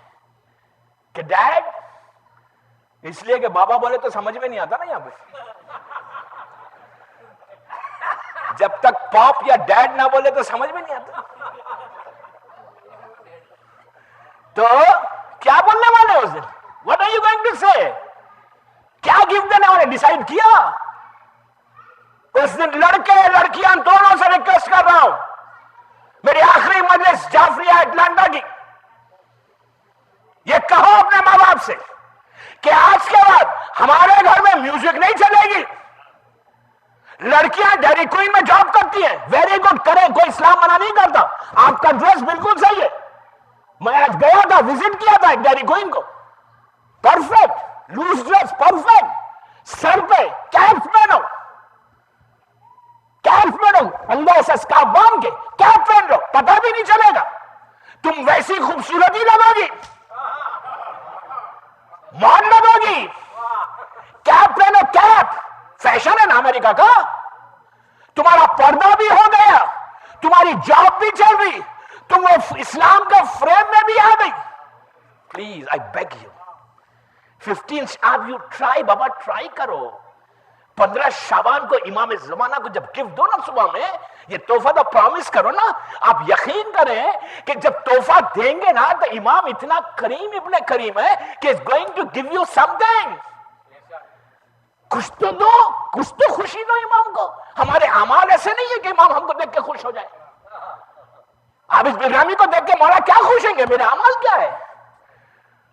کہ ڈیڈ, اس لیے کہ بابا بولے تو سمجھ میں نہیں آتا نا یہاں پہ, جب تک پاپ یا ڈیڈ نہ بولے تو سمجھ میں نہیں آتا. تو کیا بولنے والے اس دن, what are you going to say, کیا گفٹ دینے والے, ڈیسائیڈ کیا. اس دن لڑکے لڑکیاں دونوں سے ریکویسٹ کر رہا ہوں, میری آخری مجلس جعفریہ اٹلانٹا کی, یہ کہو اپنے ماں باپ سے کہ آج کے بعد ہمارے گھر میں میوزک نہیں چلے گی. لڑکیاں ڈیری کوئن میں جاب کرتی ہیں, ویری گڈ, کریں, کوئی اسلام منع نہیں کرتا, آپ کا ڈریس بالکل صحیح ہے. میں آج گیا تھا, وزٹ کیا تھا ایک ڈیری کوئن کو, پرفیکٹ لوز ڈریس, پرفیکٹ, سر پہ کیپ پہنو, کیپ پہنو, اندر سے اسکارف باندھ کے کیپ پہن لو, پتہ بھی نہیں چلے گا, تم ویسی خوبصورتی لگو گی, مان لگو گی. کیپ پہنو, کیپ فیشن ہے نا امریکہ کا. تمہارا پردہ بھی ہو گیا, تمہاری جاب بھی چل رہی, تم وہ اسلام کا فریم میں بھی آ گئی. پلیز آئی بیگ یو, 15 آپ یو ٹرائی, بابا ٹرائی کرو. 15 شعبان کو امام زمانہ کو جب گفٹ دو نا صبح میں, یہ تحفہ تو پرامس کرو نا. آپ یقین کریں کہ جب تحفہ دیں گے نا تو امام اتنا کریم, ابن کریم ہے کہ is going to give you something. کچھ تو دو, کچھ تو خوشی دو امام کو. ہمارے اعمال ایسے نہیں ہے کہ امام ہم کو دیکھ کے خوش ہو جائے. آپ اس بغرامی کو دیکھ کے مولا کیا خوش ہیں گے, میرے اعمال کیا ہے.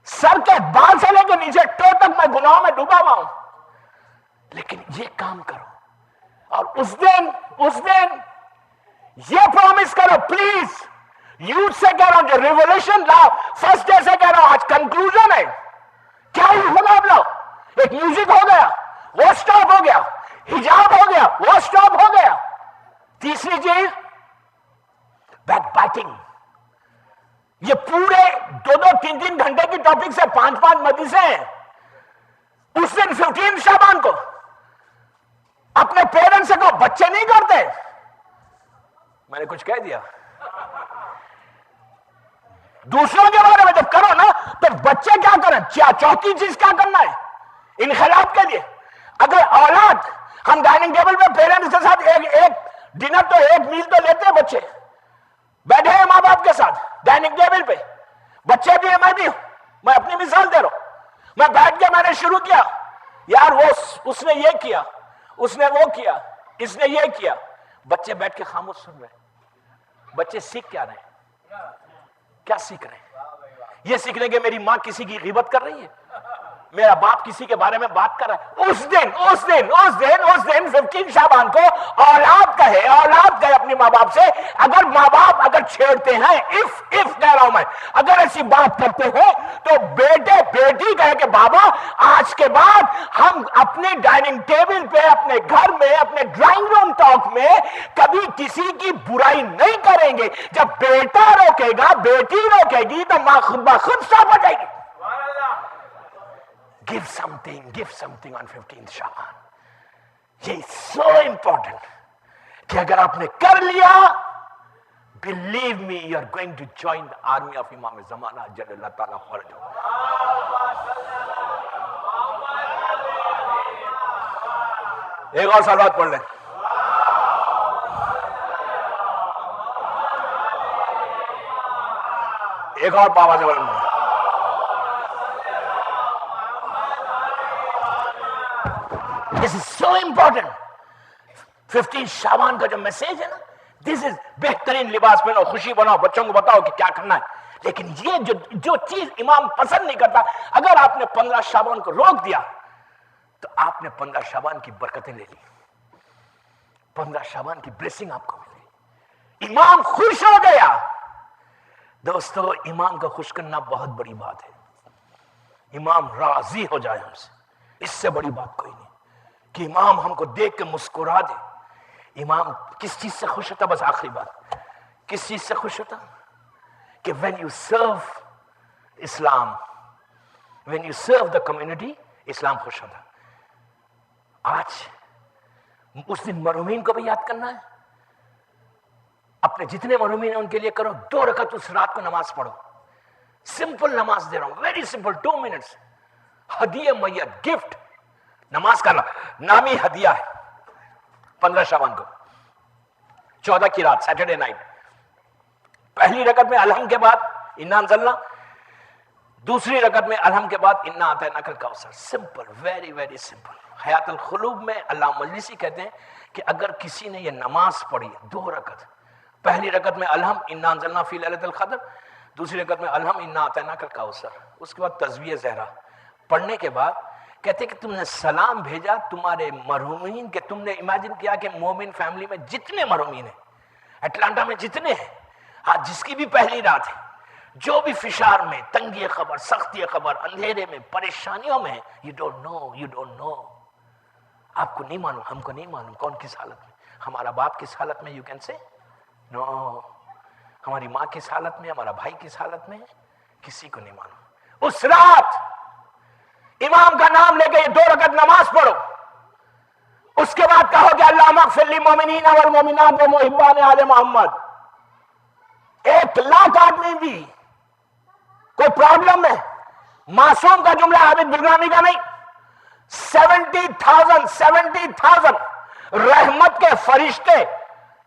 سر کے بال سے لے کے نیچے ٹو تک میں گناہوں میں ڈوبا ہوا ہوں, لیکن یہ کام کرو. اور اس دن یہ پرومس کرو پلیز. یوتھ سے کہہ رہا ہوں جو ریولیوشن لاؤ, فرسٹ ڈے سے کہہ رہا ہوں, آج کنکلوژن ہے. کیا انقلاب لاؤ؟ ایک میوزک ہو گیا وہ سٹاپ ہو گیا, حجاب ہو گیا وہ سٹاپ ہو گیا. تیسری چیز بیک بائٹنگ. یہ پورے 2-3 گھنٹے کی ٹاپک سے 5 مجلسیں ہیں. اس دن 15 شعبان کو اپنے پیرنٹس سے کہو بچے نہیں کرتے. میں نے کچھ کہہ دیا؟ دوسروں کے بارے میں جب کرو نا تو بچے کیا کریں؟ چوتھی چیز کیا کرنا ہے انقلاب کے لیے؟ اگر اولاد ہم ڈائننگ ٹیبل پہ پیرنٹس کے ساتھ ایک ڈنر تو ایک میل تو لیتے ہیں, بچے بیٹھے ہیں ماں باپ کے ساتھ ڈائننگ ٹیبل پہ, بچے بھی ہیں میں بھی ہوں, میں اپنی مثال دے رہا ہوں. میں بیٹھ کے میں نے شروع کیا, یار وہ اس نے یہ کیا, اس نے وہ کیا, اس نے یہ کیا. بچے بیٹھ کے خاموش سن رہے ہیں. بچے سیکھ کیا رہے ہیں؟ کیا سیکھ رہے ہیں؟ یہ سیکھ رہے ہیں کہ میری ماں کسی کی غیبت کر رہی ہے, میرا باپ کسی کے بارے میں بات کر رہا ہے. اس دن 15 شعبان کو اولاد کہے اپنی ماں باپ سے, اگر ماں باپ اگر چھیڑتے ہیں, اف کہہ رہا ہوں میں, اگر ایسی بات کرتے ہیں تو بیٹی کہے کہ بابا آج کے بعد ہم اپنے ڈائننگ ٹیبل پہ, اپنے گھر میں, اپنے ڈرائنگ روم ٹاک میں کبھی کسی کی برائی نہیں کریں گے. جب بیٹا روکے گا, بیٹی روکے گی تو ماں خود بخود سٹاپ ہو جائے گی. Give something on 15th شعبان. یہ so important کہ اگر آپ نے کر لیا, believe me, you are going to join the army of امام زمانہ جل اللہ تعالیٰ فرجہ. ایک اور سوالات پڑھ لیں. ایک اور بابا سے بولیں. This is so important. 15 شعبان کا جو میسیج ہے نا, this is بہترین لباس پہنو, خوشی بناؤ, بچوں کو بتاؤ کہ کیا کرنا ہے. لیکن یہ جو چیز امام پسند نہیں کرتا, اگر آپ نے 15 شعبان کو روک دیا تو آپ نے 15 شعبان کی برکتیں لے لی, 15 شعبان کی بلیسنگ آپ کو ملی. امام خوش ہو گیا. دوستو, امام کا خوش کرنا بہت بڑی بات ہے. امام راضی ہو جائے ہم سے, اس سے بڑی بات کوئی نہیں کہ امام ہم کو دیکھ کے مسکرا دے. امام کس چیز سے خوش ہوتا؟ بس آخری بات, کس چیز سے خوش ہوتا؟ کہ when you serve Islam, when you serve the community, اسلام خوش ہوتا. آج اس دن مرحومین کو بھی یاد کرنا ہے. اپنے جتنے مرحومین ہیں ان کے لیے کرو 2 رکعت اس رات کو نماز پڑھو. سمپل نماز دے رہا ہوں, ویری سمپل, 2 منٹس. ہدیہ میت, گفٹ, نماز کا نامی ہدیہ ہے. 15 شعبان کو 14 کی رات, سیٹرڈے نائٹ, پہلی رکعت میں الحم کے بعد انا انزلنا, دوسری رکعت میں الحم کے بعد انا اعطیناک الکوثر. Simple, very very simple. حیات القلوب میں علامہ مجلسی کہتے ہیں کہ اگر کسی نے یہ نماز پڑھی 2 رکعت, پہلی رکعت میں الحم انا انزلنا فی لیلۃ القدر, دوسری رکعت میں الحم انا اعطیناک الکوثر, اس کے بعد تسبیح زہرا پڑھنے کے بعد کہتے کہ تم نے سلام بھیجا تمہارے مرحومین کہ تم نے امیجن کیا کہ مومن فیملی میں جتنے مرحومین ہیں, اٹلانٹا میں جتنے ہیں, آج جس کی بھی پہلی رات ہے, جو بھی فشار میں, تنگی خبر, سختی خبر, اندھیرے میں, پریشانیوں میں, you don't know. آپ کو نہیں معلوم, ہم کو نہیں معلوم کون کس حالت میں. ہمارا باپ کس حالت میں, you can say no. ہماری ماں کس حالت میں, ہمارا بھائی کس حالت میں, کسی کو نہیں معلوم. اس رات امام کا نام لے کے یہ 2 رکعت نماز پڑھو. اس کے بعد کہو کہ اللہم اغفر للمؤمنین والمؤمنات ومحبان آل محمد. 1,00,000 آدمی بھی کوئی پرابلم ہے, معصوم کا جملہ عابد بلرامی کا نہیں. 70,000 رحمت کے فرشتے,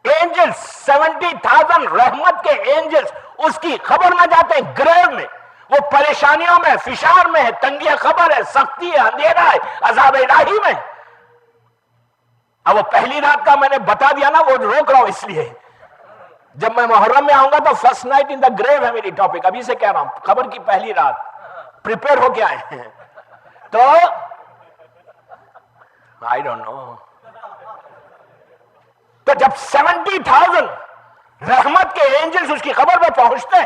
اینجلز, 70,000 رحمت کے اینجلز اس کی خبر میں جاتے ہیں گریو میں. وہ پریشانیوں میں, فشار میں ہے, تنگی خبر ہے, سختی ہے, اندھیرا ہے, عذاب الہی میں. اب وہ پہلی رات کا میں نے بتا دیا نا, وہ روک رہا ہوں اس لیے جب میں محرم میں آؤں گا تو فرسٹ نائٹ ان دا گریو ہے میری ٹاپک. ابھی سے کہہ رہا ہوں, خبر کی پہلی رات, پریپیئر ہو کے آئے ہیں. تو آئی ڈونٹ نو, تو جب 70,000 رحمت کے اینجلز اس کی قبر میں پہنچتے ہیں،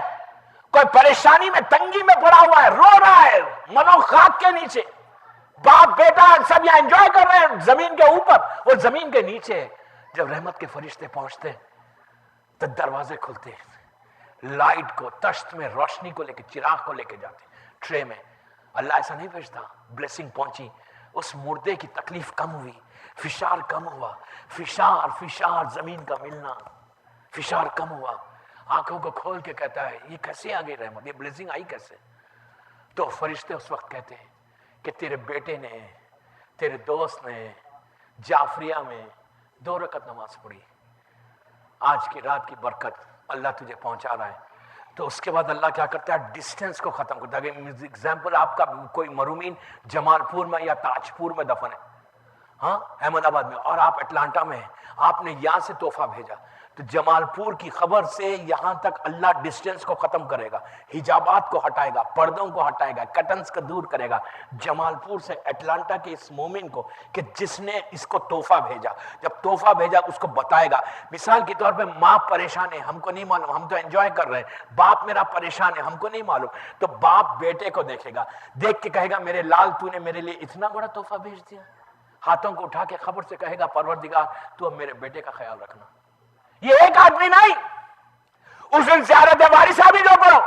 کوئی پریشانی میں تنگی میں پڑا ہوا ہے، رو رہا ہے منو خاک کے نیچے، باپ بیٹا سب یہاں انجوائے کر رہے ہیں زمین کے اوپر، وہ زمین کے نیچے ہے۔ جب رحمت کے فرشتے پہنچتے ہیں تو دروازے کھلتے ہیں، لائٹ کو، تشت میں روشنی کو لے کے، چراغ کو لے کے جاتے ہیں ٹرے میں۔ اللہ ایسا نہیں بھیجتا، بلیسنگ پہنچی، اس مردے کی تکلیف کم ہوئی، فشار کم ہوا، فشار زمین کا ملنا، فشار کم ہوا، آنکھوں کو کھول کے کہتا ہے یہ کیسے آ گئی رحمت، یہ بلیسنگ آئی کیسے؟ تو فرشتے اس وقت کہتے ہیں کہ تیرے بیٹے نے، تیرے دوست نے جعفریہ میں 2 رکعت نماز پڑھی، آج کی رات کی برکت اللہ تجھے پہنچا رہا ہے۔ تو اس کے بعد اللہ کیا کرتا ہے، ڈسٹینس کو ختم کرتا ہے۔ ایگزامپل آپ کا کوئی مرحومین جمال پور میں یا تاج پور میں دفن ہے، ہاں احمد آباد میں، اور آپ اٹلانٹا میں ہیں، آپ نے یہاں سے تحفہ بھیجا، تو جمال پور کی خبر سے یہاں تک اللہ ڈسٹینس کو ختم کرے گا، حجابات کو ہٹائے گا، پردوں کو ہٹائے گا، کٹنز کو دور کرے گا، جمال پور سے اٹلانٹا کے اس مومن کو کہ جس نے اس کو تحفہ بھیجا، جب تحفہ بھیجا اس کو بتائے گا۔ مثال کے طور پہ ماں پریشان ہے، ہم کو نہیں معلوم، ہم تو انجوائے کر رہے ہیں، باپ میرا پریشان ہے، ہم کو نہیں معلوم، تو باپ بیٹے کو دیکھے گا، دیکھ کے کہے گا میرے لال تو نے میرے لیے اتنا بڑا تحفہ بھیج دیا، ہاتھوں کو اٹھا کے خبر سے کہے گا پروردگار تو اب میرے بیٹے کا خیال رکھنا۔ یہ ایک آدمی نہیں، اس دن زیارت وارثہ بھی جو پڑھو،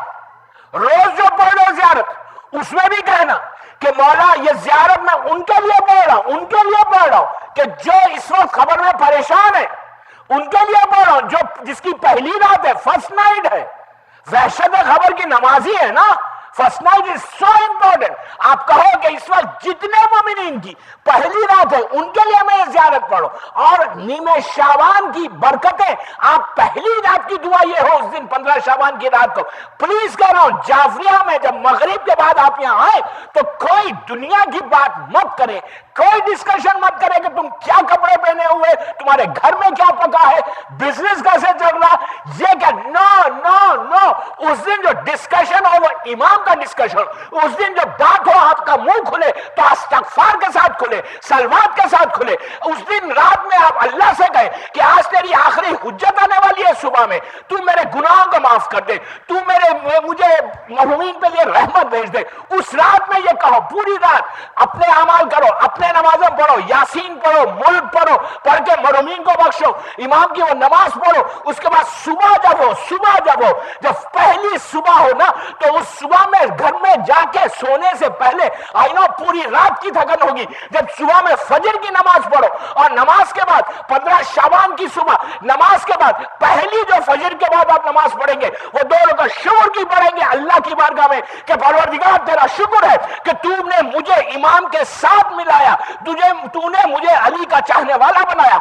روز جو پڑھ لو زیارت، اس میں بھی کہنا کہ مولا یہ زیارت میں ان کے لیے پڑھ رہا ہوں، ان کے لیے پڑھ رہا ہوں کہ جو اس وقت خبر میں پریشان ہے، ان کے لیے پڑھ رہا ہوں، جو جس کی پہلی رات ہے، فرسٹ نائٹ ہے، وحشت خبر کی نمازی ہے نا، فرسٹ نائٹ از سو امپورٹنٹ۔ آپ کہو کہ اس وقت جتنے مومنین کی پہلی رات ہے ان کے لیے میں یہ زیارت پڑھو، اور نیمہ شعبان کی برکتیں، آپ پہلی رات کی دعا یہ ہو اس دن 15 شعبان کی رات کو، پلیز کہہ رہا ہوں جعفریہ میں جب مغرب کے بعد آپ یہاں آئے تو کوئی دنیا کی بات مت کرے، کوئی ڈسکشن مت کرے کہ تم کیا کپڑے پہنے ہوئے، تمہارے گھر میں کیا پکا ہے، بزنس کیسے چل رہا، یہ کہ نو نو نو، اس دن جو ڈسکشن ہو وہ امام کا ڈسکشن، اس دن جو بات ہو آپ کا منہ کھلے تو استغفار کے ساتھ کھلے، صلوات کے ساتھ کھلے، اس دن رات میں آپ اللہ سے کہیں کہ آج تیری آخری حجت آنے والی ہے، صبح میں تو میرے گناہوں کو معاف کر دے، تو مجھے مرحومین پہ یہ رحمت بھیج دے۔ اس رات میں یہ کہو، پوری رات اپنے اعمال کرو، اپنے نمازیں پڑھو، یاسین پڑھو، ملک پڑھو، پڑھ کے مرحومین کو بخشو، امام کی وہ نماز پڑھو، اس کے بعد صبح جب ہو جب پہلی صبح ہو نا تو اس صبح میں گھر میں جا کے سونے سے پہلے آئی نو پوری رات کی تھکن ہوگی، جب صبح میں فجر کی نماز پڑھو، اور نماز کے بعد 15 شعبان کی صبح نماز کے بعد پہلی جو فجر کے بعد آپ نماز پڑھیں گے وہ 2 رکعت شکر کی پڑھیں گے اللہ کی بارگاہ میں کہ پروردگار تیرا شکر ہے کہ تو نے مجھے امام کے ساتھ ملایا، تو نے مجھے علی کا چاہنے والا بنایا۔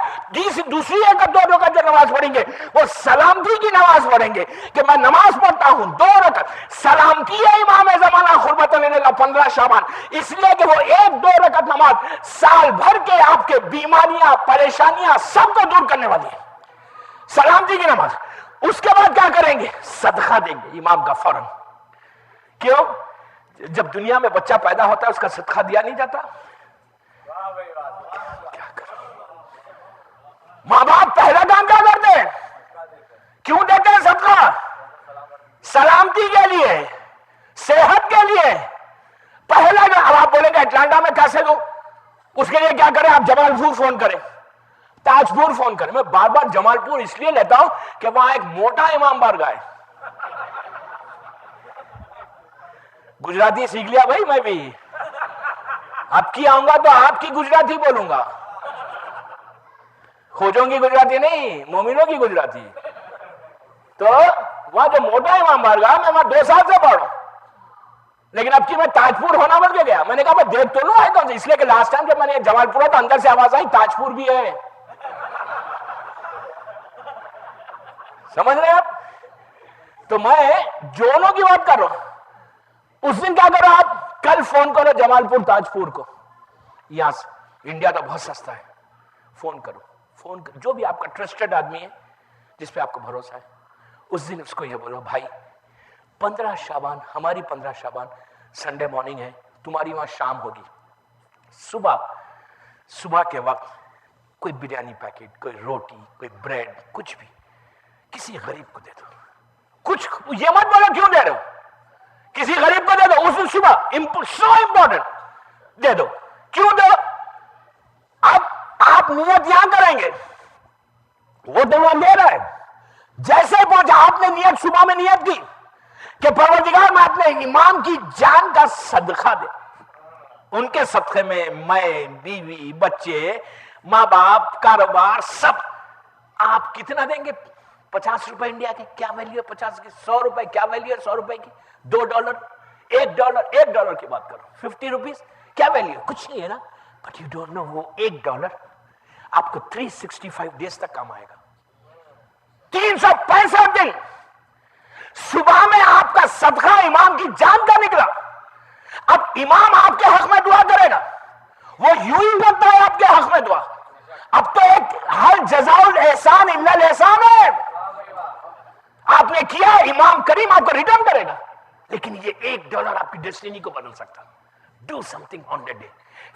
دوسری ایک 2 رکعت جو نماز پڑھیں گے وہ سلامتی کی نماز پڑھیں گے کہ میں نماز پڑھتا ہوں 2 رکعت سلامتی ہے امام زمانہ قربت اللہ 15 شعبان، اس لیے کہ وہ 1-2 رکعت نماز سال بھر کے آپ کے بیماریاں پریشانیاں سب کو دور کرنے والی ہے، سلامتی کی نماز۔ اس کے بعد کیا کریں گے؟ صدقہ دیں گے امام کا فوراً۔ کیوں؟ جب دنیا میں بچہ پیدا ہوتا ہے اس کا صدقہ دیا نہیں جاتا؟ کیا کریں؟ ماں باپ پہلا کام کیا کرتے ہیں؟ کیوں دیتے ہیں صدقہ؟ سلامتی کے لیے، صحت کے لیے۔ پہلا جو اب آپ بولیں گے اٹلانٹا میں کیسے دوں، اس کے لیے کیا کریں؟ آپ جمال پور فون کریں، تاج پور فون کریں۔ میں بار بار جمال پور اس لیے لیتا ہوں کہ وہاں ایک موٹا امام بارگاہ ہے۔ گجراتی سیکھ لیا بھائی میں بھی، اب کی آؤں گا تو آپ کی گجراتی بولوں گا، کھوجوں کی گجراتی نہیں، مومنوں کی گجراتی۔ تو وہاں جو موٹا امام بارگاہ میں وہاں 2 سال سے پڑھا، لیکن اب کی میں تاج پور ہونا بن کے گیا۔ میں نے کہا میں دیکھ تو لوں آئے کون سے، اس لیے کہ لاسٹ ٹائم جب میں نے جمال پور تو اندر سے آواز آئی تاج پور بھی ہے، سمجھ رہے ہیں آپ؟ تو میں جونوں کی بات کر رہا ہوں۔ اس دن کیا کرو آپ؟ کل فون کرو جمال پور تاج پور کو، یہاں سے انڈیا تو بہت سستا ہے، فون کرو، جو بھی آپ کا ٹرسٹڈ آدمی ہے جس پہ آپ کو بھروسہ ہے، اس دن اس کو یہ بولو بھائی 15 شعبان ہماری 15 شعبان سنڈے مارننگ ہے، تمہاری وہاں شام ہوگی، صبح کے وقت کوئی بریانی پیکٹ، کوئی روٹی، کوئی بریڈ، کچھ بھی کسی غریب کو دے دو. کچھ یہ مت بولو کیوں دے رہے ہو, کسی غریب کو دے دو اس وقت صبح, سو امپورٹنٹ, دے دو. کیوں دو؟ اب آپ نیت یہاں کریں گے, وہ تو وہ دے رہا ہے. جیسے پہنچا آپ نے نیت, صبح میں نیت کی کہ پروردگار میں اپنے امام کی جان کا صدقہ دے, ان کے صدقے میں بیوی, بچے, ماں باپ, کاروبار سب. آپ کتنا دیں گے؟ 50 روپے انڈیا کے کیا ویلیو ہے 50 کی؟ 100 روپے کیا ویلیو ہے 100 روپے کی؟ $2, $1 کی بات کرو, 50 روپیز کیا ویلیو؟ کچھ نہیں ہے نا. بٹ یو ڈونٹ نو وہ $1 آپ کو 365 ڈیز تک کام آئے گا. 365 دن صبح میں آپ کا صدقہ امام کی جان کا نکلا. اب امام آپ کے حق میں دعا کرے گا, وہ یوں ہی کرتا ہے آپ کے حق میں دعا. اب تو ایک ہر جزاء الاحسان الا الاحسان ہے. آپ نے کیا, امام کریم آپ کو ریٹرن کرے گا. لیکن یہ $1 آپ کی ڈیسٹینی کو بدل سکتا. Do some thing on the day.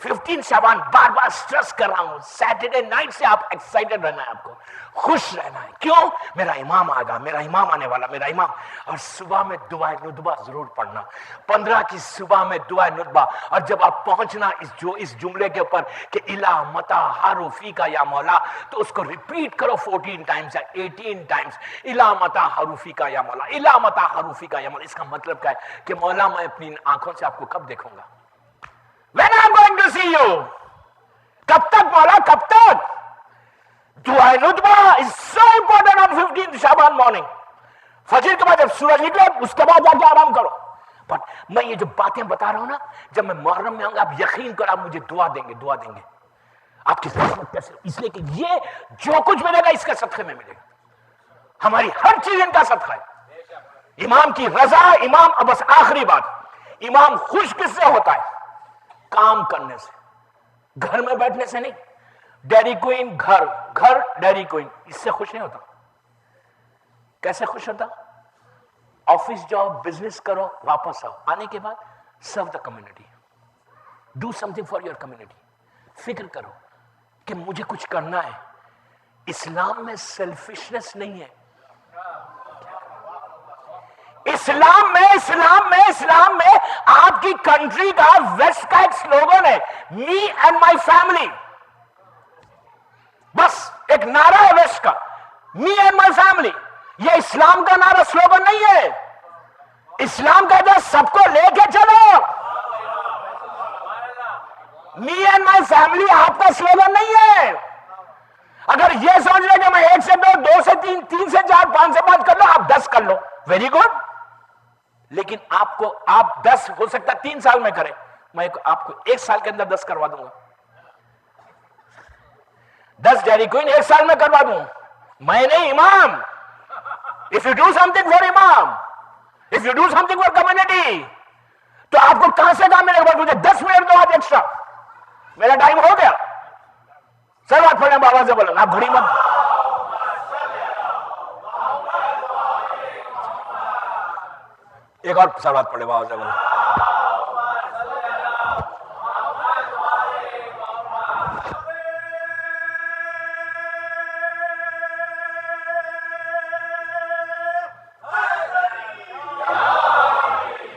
15 Shaban bar bar stress کر رہا ہوں, سیٹرڈے نائٹ سے آپ ایکسائٹڈ رہنا ہے, آپ کو خوش رہنا ہے. کیوں؟ میرا امام آگا, میرا امام آنے والا, میرا امام. اور صبح میں دعائے ندبہ ضرور پڑھنا, 15 کی صبح میں دعائے ندبہ. اور جب آپ پہنچنا اس جملے کے اوپر کہ الا متا حروفی کا یا مولا, تو اس کو ریپیٹ کرو 14 ٹائمز یا 18 ٹائمز. الا متا حروفی کا یا مولا, الا متا حروفی کا یا مولا. اس کا مطلب کیا ہے کہ مولا میں اپنی آنکھوں سے آپ کو کب دیکھوں گا؟ When I'm going to see you. کب تک مولا, کب تک؟ دعائے ندبہ is so important on 15th Shaban morning. فجر کے بعد جب سورج نکلے اس کے بعد جا کے آرام کرو. بٹ میں یہ جو باتیں بتا رہا ہوں نا, جب میں محرم میں آؤں گا آپ یقین کرو, آپ مجھے دعا دیں گے, دعا دیں گے. آپ کی رحمت کیسے؟ اس لیے کہ یہ جو کچھ ملے گا اس کے صدقے میں ملے گا. ہماری ہر چیز ان کا صدقہ ہے. امام کی رضا, امام. اب بس آخری بات, امام خوش کس سے ہوتا ہے؟ کام کرنے سے, گھر میں بیٹھنے سے نہیں. ڈیری کوئن گھر ڈیری کوئن, اس سے خوش نہیں ہوتا. کیسے خوش ہوتا؟ آفس جاؤ, بزنس کرو, واپس آؤ, آنے کے بعد serve the community, do something for your community. فکر کرو کہ مجھے کچھ کرنا ہے. اسلام میں سیلفشنس نہیں ہے. اسلام میں آپ کی کنٹری کا, ویسٹ کا ایک سلوگن ہے, می اینڈ مائی فیملی. بس ایک نعرہ ہے ویسٹ کا, می اینڈ مائی فیملی. یہ اسلام کا نعرہ, سلوگن نہیں ہے. اسلام کہتا ہے سب کو لے کے چلو. می اینڈ مائی فیملی آپ کا سلوگن نہیں ہے. اگر یہ سوچ لیں کہ میں 1 سے 2, 2 سے 3, 3 سے 4, 5 سے 5 کر لو, آپ 10 کر لو, ویری گڈ. لیکن آپ 10 ہو سکتا 3 سال میں کریں, میں آپ کو 1 سال کے اندر 10 کروا دوں گا. 10 ڈیری کوئن 1 سال میں کروا دوں. میں نہیں, امام. If you do something for imam, if you do something for community, تو آپ کو کہاں سے کام ملے گا؟ مجھے 10 منٹ دو آج ایکسٹرا. میرا ٹائم ہو گیا. سر بات پڑھیں, بابا سے بولو, آپ گھڑی مت. ایک اور سوال پڑھے, بابا سے بولو.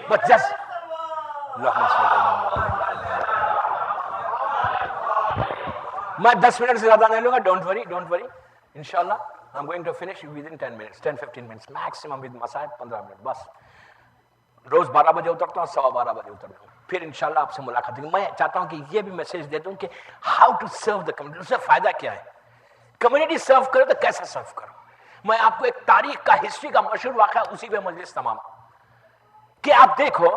بس جس میں 10 منٹ سے زیادہ نہیں لوں گا. Don't worry, don't worry. انشاءاللہ I'm going to finish within 10 minutes, 10-15 minutes maximum with مسائل 15 منٹ بس. روز 12 بجے اترتا ہوں, 12:15 بجے اترتا ہوں. پھر انشاءاللہ آپ سے ملاقات ہوگی. میں چاہتا ہوں کہ یہ بھی میسج دے دوں کہ how to serve the community. اس سے فائدہ کیا ہے؟ کمیونٹی سرو کرو تو کیسے سرو کرو. میں آپ کو ایک تاریخ کا, ہسٹری کا مشہور واقعہ, اسی پہ مجلس تمام, کہ آپ دیکھو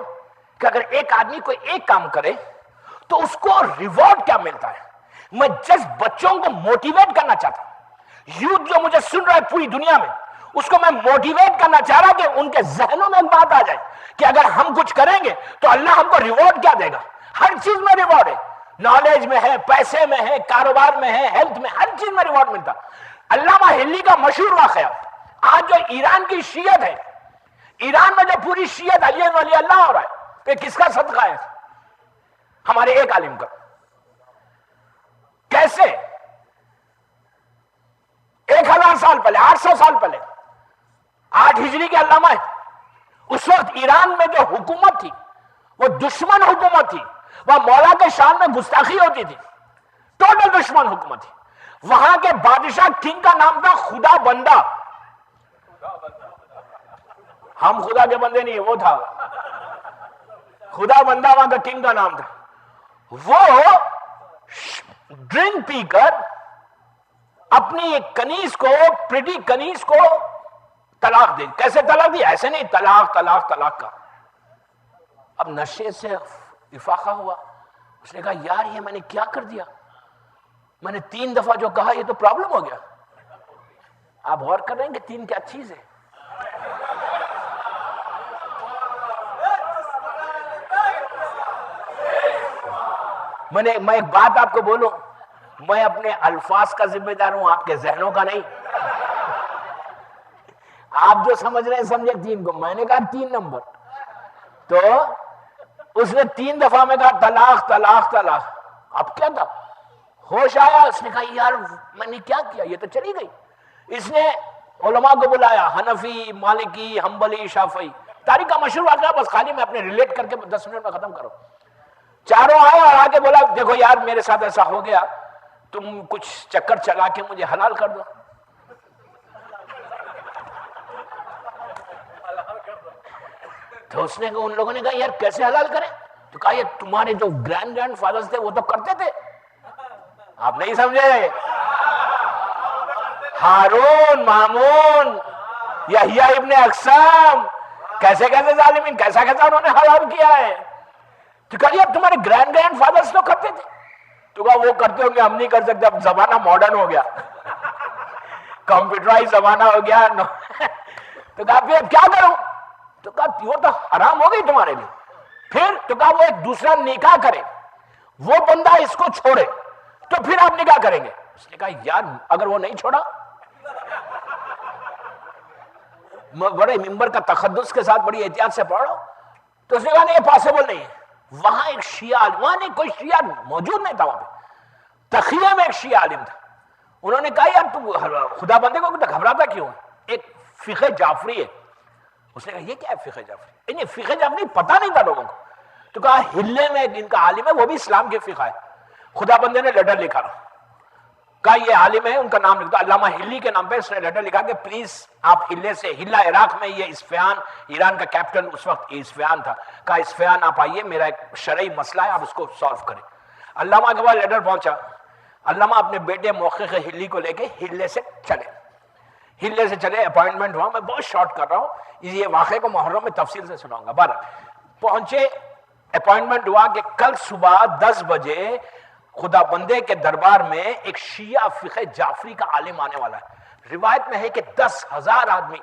کہ اگر ایک آدمی کوئی ایک کام کرے تو اس کو ریوارڈ کیا ملتا ہے. میں جس بچوں کو موٹیویٹ کرنا چاہتا ہوں, یوتھ جو مجھے سن رہا ہے پوری دنیا میں, اس کو میں موٹیویٹ کرنا چاہ رہا کہ ان کے ذہنوں میں بات آ جائے کہ اگر ہم کچھ کریں گے تو اللہ ہم کو ریوارڈ کیا دے گا. ہر چیز میں ریوارڈ ہے, نالج میں ہے, پیسے میں ہے, کاروبار میں ہے, ہیلتھ میں, ہر چیز میں ریوارڈ ملتا. علامہ ہلی کا مشہور واقعہ, آج جو ایران کی شیعت ہے, ایران میں جو پوری شیعت علی ولی اللہ ہو رہا ہے, کہ کس کا صدقہ ہے؟ ہمارے ایک عالم کا. کیسے؟ 1000 سال پہلے, 800 سال پہلے 8 ہجری کے علامہ ہے. اس وقت ایران میں جو حکومت تھی وہ دشمن حکومت تھی. وہاں مولا کے شان میں گستاخی ہوتی تھی, ٹوٹل دشمن حکومت تھی. وہاں کے بادشاہ کنگ کا نام تھا خدا بندہ. ہم خدا کے بندے نہیں, وہ تھا خدا بندہ, وہاں کا کنگ کا نام تھا. وہ ڈرنک پی کر اپنی ایک کنیز کو, پریٹی کنیز کو طلاق دی. کیسے طلاق دی؟ ایسے نہیں, طلاق طلاق طلاق کا. اب نشے سے افاقہ ہوا. اس نے کہا یار یہ میں نے کیا کر دیا, میں نے 3 دفعہ جو کہا یہ تو پرابلم ہو گیا. آپ غور کر رہے ہیں کہ 3 کیا چیز ہے؟ میں ایک بات آپ کو بولوں, میں اپنے الفاظ کا ذمہ دار ہوں, آپ کے ذہنوں کا نہیں. آپ جو سمجھ رہے ہیں سمجھے 3 کو, میں نے کہا 3 نمبر. تو اس نے 3 دفعہ میں کہا طلاق طلاق طلاق. اب کیا تھا, ہوش آیا, اس نے کہا یار میں نے کیا کیا, یہ تو چلی گئی. اس نے علماء کو بلایا, حنفی, مالکی, حنبلی, شافعی, تاریخ کا مشہور واقعہ, بس خالی میں اپنے ریلیٹ کر کے 10 منٹ میں ختم کروں. چاروں آئے اور آگے بولا دیکھو یار میرے ساتھ ایسا ہو گیا, تم کچھ چکر چلا کے مجھے حلال کر دو. تو اس نے ان لوگوں نے کہا یار کیسے حلال کریں؟ تو کہا یہ تمہارے جو گرینڈ فادرز تھے وہ تو کرتے تھے. آپ نہیں سمجھے؟ ہارون, مامون, یحییٰ ابن اقسام, کیسے کیسے ظالمین, کیسا کیسا انہوں نے حلال کیا ہے. تو کہا یار تمہارے گرینڈ فادرز تو کرتے تھے. تو کہا وہ کرتے ہوں گے, ہم نہیں کر سکتے, اب زمانہ ماڈرن ہو گیا, کمپیوٹرائز زمانہ ہو گیا. تو کہا پھر اب کیا کروں؟ تو کہا وہ تو حرام ہو گئی تمہارے لیے. پھر تو کہا وہ ایک دوسرا نکاح کرے, وہ بندہ اس کو چھوڑے, تو پھر آپ نکاح کریں گے. اس نے کہا یار اگر وہ نہیں چھوڑا, بڑے ممبر کا تقدس کے ساتھ بڑی احتیاط سے پڑھ رہا ہوں. تو اس نے کہا نہیں یہ پاسبل نہیں ہے. وہاں ایک شیعہ, وہاں نہیں کوئی شیعہ موجود نہیں تھا, وہاں پہ تخیہ میں ایک شیعہ عالم تھا. انہوں نے کہا یار تو خدا بندے کو گھبراتا کیوں ہے؟ ایک فقہ جعفری ہے. اس نے کہا یہ کیا ہے فقہ جعفری؟ انہیں فقہ جعفری پتہ نہیں تھا لوگوں کو. تو کہا ہلے میں ان کا عالم ہے, وہ بھی اسلام کے فقہ ہے. خدا بندے نے لیٹر لکھا, کہا یہ عالم ہے, ان کا نام لکھ دو, علامہ ہلی کے نام پہ. اس نے لیٹر لکھا کہ پلیز آپ ہلے سے, ہلا عراق میں, یہ اصفہان, ایران کا کیپٹل اس وقت اصفہان تھا, کہا اصفہان آپ آئیے, میرا ایک شرعی مسئلہ ہے, آپ اس کو سالو کریں. علامہ کے پاس لیٹر پہنچا. علامہ اپنے بیٹے موقع ہلی کو لے کے ہلے سے چلے. ہلے سے چلے, اپوائنٹمنٹ ہوا, میں بہت شارٹ کر رہا ہوں, یہ واقعے کو محرم میں تفصیل سے سناؤں گا. بہرحال پہنچے, اپوائنٹمنٹ ہوا کہ کل صبح 10 بجے خدا بندے کے دربار میں ایک شیعہ فقہ جعفری کا عالم آنے والا ہے. روایت میں ہے کہ 10,000 آدمی,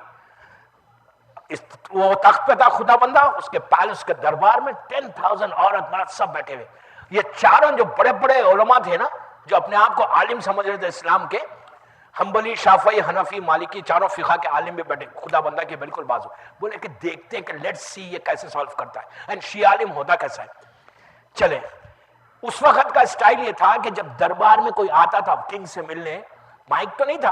وہ تخت پہ تھا خدا بندہ, اس کے پیلس کے دربار میں 10,000 عورت مرد سب بیٹھے ہوئے. یہ چاروں جو بڑے بڑے علماء تھے نا, جو اپنے آپ کو عالم سمجھ رہے تھے اسلام کے, حنبلی, شافعی, حنفی, مالکی, چاروں فقہ کے عالم بھی بیٹھے خدا بندہ کے بالکل بازو. بولے کہ دیکھتے ہیں کہ لیٹس سی یہ کیسے سالو کرتا ہے, اینڈ شیعہ عالم ہوتا کیسا ہے. چلے, اس وقت کا سٹائل یہ تھا کہ جب دربار میں کوئی آتا تھا کنگ سے ملنے, مائک تو نہیں تھا,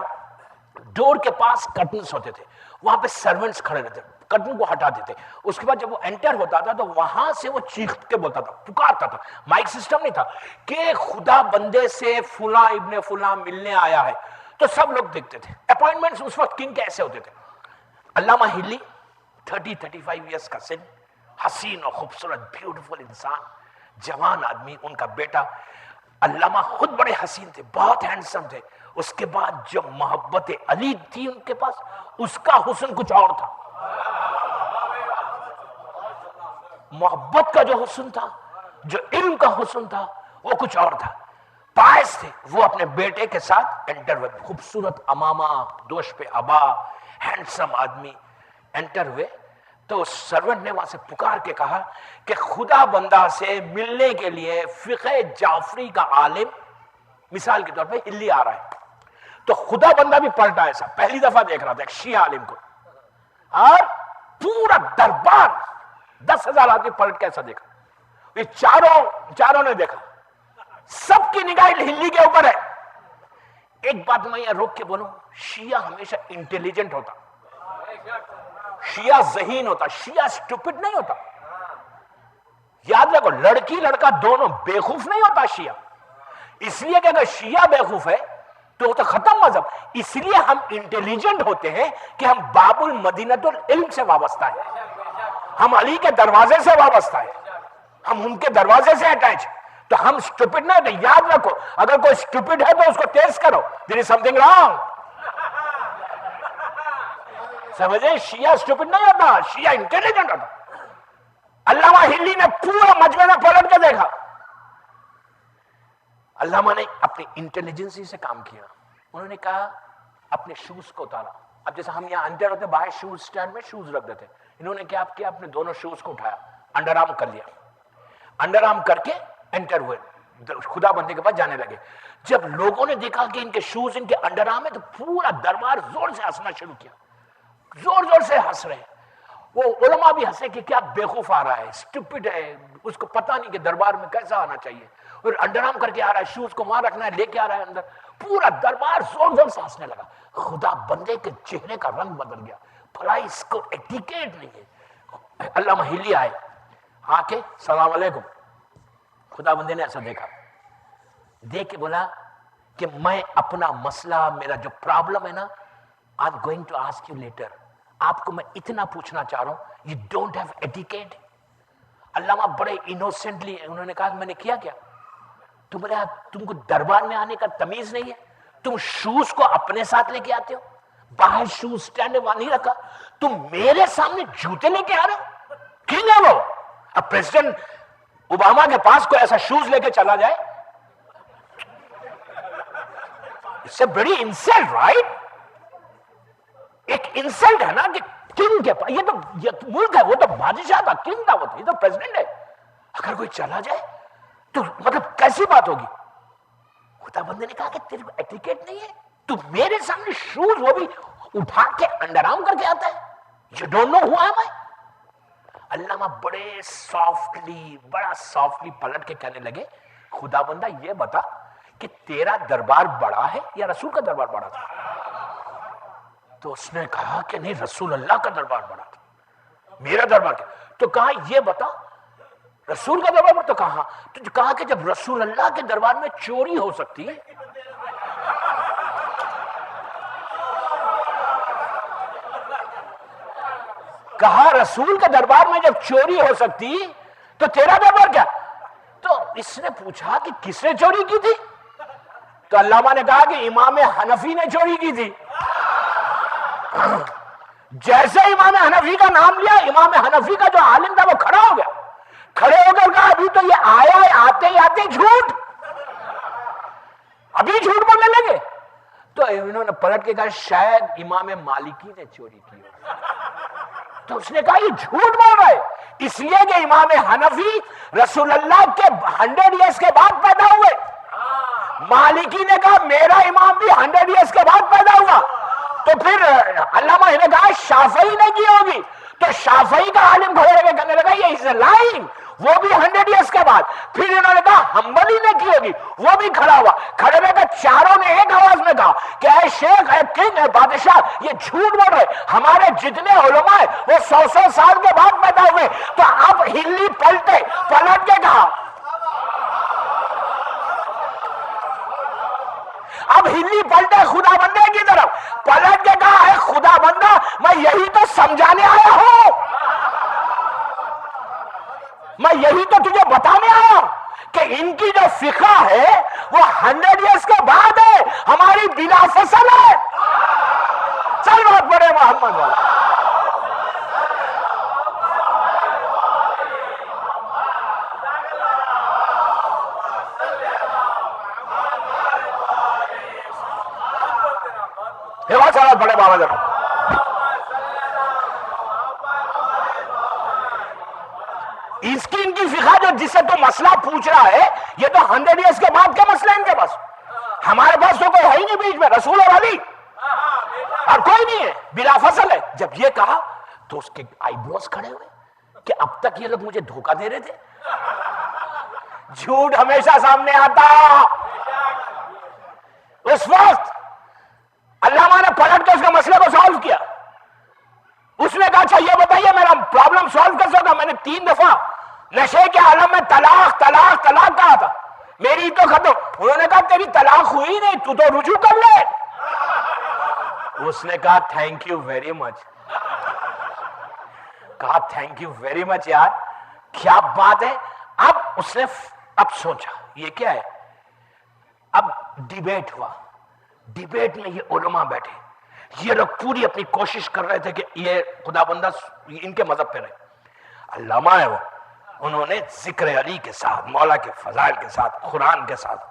ڈور کے پاس کرٹنز ہوتے تھے, وہاں پہ سرونٹس کھڑے رہتے, کرٹن کو ہٹا دیتے. اس کے بعد جب وہ انٹر ہوتا تھا تو وہاں سے وہ چیخ کے بولتا تھا, پکارتا تھا. مائک سسٹم نہیں تھا کہ خدا بندے سے فلاں ابن فلاں ملنے آیا ہے, تو سب لوگ دیکھتے تھے. اپوائنٹمنٹس اس وقت کنگ کے ایسے ہوتے تھے. علامہ ہلی 30-35 ایئرس کا سن, حسین اور خوبصورت, بیوٹیفل انسان, جوان آدمی. ان کا بیٹا علامہ خود بڑے حسین تھے, بہت ہینڈسم تھے. اس کے بعد جو محبت علی تھی ان کے پاس, اس کا حسن کچھ اور تھا. محبت کا جو حسن تھا, جو علم کا حسن تھا, وہ کچھ اور تھا. پائس تھے. وہ اپنے بیٹے کے ساتھ انٹر ہوئے, خوبصورت امامہ, دوش پہ ابا, ہینڈسم آدمی انٹر ہوئے. تو سرونٹ نے وہاں سے پکار کے کہا کہ خدا بندہ سے ملنے کے لیے فقہ جعفری کا عالم مثال کے طور پہ ہلی آ رہا ہے. تو خدا بندہ بھی پلٹا, ایسا پہلی دفعہ دیکھ رہا تھا ایک شیعہ عالم کو, اور پورا دربار 10,000 آدمی پلٹ کے ایسا دیکھا. یہ چاروں نے دیکھا, سب کی نگاہ ہلی کے اوپر ہے. ایک بات میں یہاں روک کے بولوں, شیعہ ہمیشہ انٹیلیجنٹ ہوتا, شیعہ ذہین ہوتا، شیعہ سٹوپڈ نہیں ہوتا. یاد رکھو، لڑکی لڑکا دونوں بیوقوف نہیں ہوتا شیعہ. اس لیے کہ اگر شیعہ بیوقوف ہے تو ختم مذہب. اس لیے ہم انٹیلیجنٹ ہوتے ہیں کہ ہم باب المدینۃ العلم سے وابستہ ہیں، ہم علی کے دروازے سے وابستہ ہیں، ہم ان کے دروازے سے اٹیچ. تو ہم سٹوپڈ نہیں ہوتے. یاد رکھو، اگر کوئی سٹوپڈ ہے تو اس کو ٹیسٹ کرو، دیر از سم تھنگ رانگ. سمجھے؟ شیعہ سٹوپڈ نہیں ہوتا، شیعہ انٹیلیجنٹ ہوتا. علامہ ہلی نے پورا مجمع میں پلٹ کے دیکھا. علامہ نے اپنی انٹیلیجنسی سے کام کیا. انہوں نے کہا اپنے شوز کو اتارا. اب جیسے ہم یہاں انٹر ہوتے باہر شوز سٹینڈ میں شوز رکھ دیتے، انہوں نے کیا کیا، اپنے دونوں شوز کو اٹھایا، انڈر آرم کر لیا، انڈر آرم کر کے انٹر ہوئے، خدا بندے کے پاس جانے لگے. جب لوگوں نے دیکھا کہ ان کے شوز ان کے انڈر آرم ہے تو پورا دربار زور سے ہنسنا شروع کیا، زور زور سے ہنس رہے. وہ علماء بھی ہنسے کہ کیا بیوقوف آ رہا ہے، سٹوپڈ ہے، اس کو پتہ نہیں کہ دربار میں کیسا آنا چاہیے، اور انڈر آرم کر کے آ رہا ہے، شوز کو وہاں رکھنا ہے، لے کے آ رہا ہے اندر. پورا دربار زور زور سے ہنسنے لگا. خدا بندے کے چہرے کا رنگ بدل گیا. بھلا اس کو ایٹیکیٹ نہیں ہے. علامہ ہلی آئے، آ کے السلام علیکم. خدا بندے نے ایسا دیکھا، دیکھ کے بولا کہ میں اپنا مسئلہ، میرا جو پرابلم ہے نا، I'm going to ask you later. آپ کو میں اتنا پوچھنا چاہ رہا ہوں، you don't have etiquette. علامہ بڑے انوسنٹلی انہوں نے کہا کہ میں نے کیا کیا؟ تم کو دربار میں آنے کا تمیز نہیں ہے؟ تم شوز کو اپنے ساتھ لے کے آتے ہو، باہر شوز سٹینڈ وہاں نہیں رکھا، تم میرے سامنے جوتے لے کے آ رہے ہو. کیوں ہے وہ؟ اب پریزیڈنٹ اوباما کے پاس کوئی ایسا شوز لے کے چلا جائے، اس سے بڑی انسلٹ، رائٹ؟ ایک انسلٹ ہے نا کہ کنگ کے پاس، یہ تو ملک ہے، وہ تو بادشاہ تھا، کنگ تھا، وہ یہ تو پریزیڈنٹ ہے. اگر کوئی چلا جائے تو مطلب کیسی بات ہوگی؟ خدا بندے نے کہا کہ تیرے کو ایٹیکیٹ نہیں ہے، تو میرے سامنے شوز وہ بھی اٹھا کے انڈر آرم کر کے آتا ہے. You don't know who am I? علامہ بڑے سافٹلی، بڑا سافٹلی پلٹ کے کہنے لگے، خدا بندہ یہ بتا کہ تیرا دربار بڑا ہے یا رسول کا دربار بڑا تھا؟ تو اس نے کہا کہ نہیں، رسول اللہ کا دربار بڑا تھا، میرا دربار کیا؟ تو کہا یہ بتا رسول کا دربار بڑا؟ تو کہا کہ جب رسول اللہ کے دربار میں چوری ہو سکتی ہے، کہا رسول کے دربار میں جب چوری ہو سکتی تو تیرا دربار کیا؟ تو اس نے پوچھا کہ کس نے چوری کی تھی؟ تو علامہ نے کہا کہ امام حنفی نے چوری کی تھی. جیسے امام حنفی کا نام لیا، امام حنفی کا جو عالم تھا وہ کھڑا ہو گیا، کھڑے ہو کر کہا ابھی تو یہ آیا ہے، آتے ہی آتے جھوٹ، ابھی جھوٹ بولنے لگے. تو انہوں نے پلٹ کے کہا شاید امام مالکی نے چوری کی. تو اس نے کہا یہ جھوٹ بول رہا ہے، اس لیے کہ امام حنفی رسول اللہ کے 100 ایئرس کے بعد پیدا ہوئے. مالکی نے کہا میرا امام بھی 100 ایئرس کے بعد پیدا ہوا. تو پھر علامہ نے کہا شافعی نے کی ہوگی. تو شافعی کا عالم کھڑے رہ کے کہنے لگا یہ از لائنگ، وہ بھی 100 ایئرس کے بعد. پھر انہوں نے کہا حنبلی نے کی ہوگی، وہ بھی کھڑا ہوا. کھڑے رہ کر چاروں نے ایک آواز میں کہا کہ اے شیخ، اے کنگ، اے بادشاہ، یہ جھوٹ بول رہے، ہمارے جتنے علماء ہیں وہ 100 سال کے بعد پیدا ہوئے. تو اب ہلی پلٹے، پلٹ کے کہا، اب ہلی پلٹے خدا بندے کی طرف، پلٹ کے کہا ہے خدا بندہ میں یہی تو سمجھانے آیا ہوں، میں یہی تو تجھے بتانے آیا ہوں کہ ان کی جو فقہ ہے وہ 100 ایئرس کے بعد ہے، ہماری بلا فصل ہے. چل بہت بڑے محمد والا. بہت سارا بڑے بابا جناب، اس کی ان کی فقہ جو جس سے تو مسئلہ پوچھ رہا ہے یہ تو 100 ایئرس کے بعد کا مسئلہ ہے ان کے پاس. ہمارے پاس تو کوئی ہے ہی نہیں بیچ میں، رسول اور علی اور کوئی نہیں ہے، بلا فصل ہے. جب یہ کہا تو اس کے آئی بروز کھڑے ہوئے کہ اب تک یہ لوگ مجھے دھوکہ دے رہے تھے. جھوٹ ہمیشہ سامنے آتا. اس وقت علامہ نے پلٹ کے اس کے مسئلے کو سالو کیا. اس نے کہا اچھا یہ بتائیے میرا پرابلم سالو کر سکتا؟ میں نے 3 دفعہ نشے کے عالم میں طلاق طلاق طلاق کہا تھا، میری تو ختم. انہوں نے کہا تیری طلاق ہوئی نہیں، تو رجوع کر لے. اس نے کہا تھینک یو ویری مچ. کہا تھینک یو ویری مچ یار، کیا بات ہے. اب اس نے اب سوچا یہ کیا ہے. اب ڈیبیٹ ہوا، ڈیبیٹ میں یہ علماء بیٹھے، یہ لوگ پوری اپنی کوشش کر رہے تھے کہ یہ خدا بندہ ان کے مذہب پہ رہے. علامہ ہے وہ، انہوں نے ذکر علی کے ساتھ، مولا کے فضائل کے ساتھ، قرآن کے ساتھ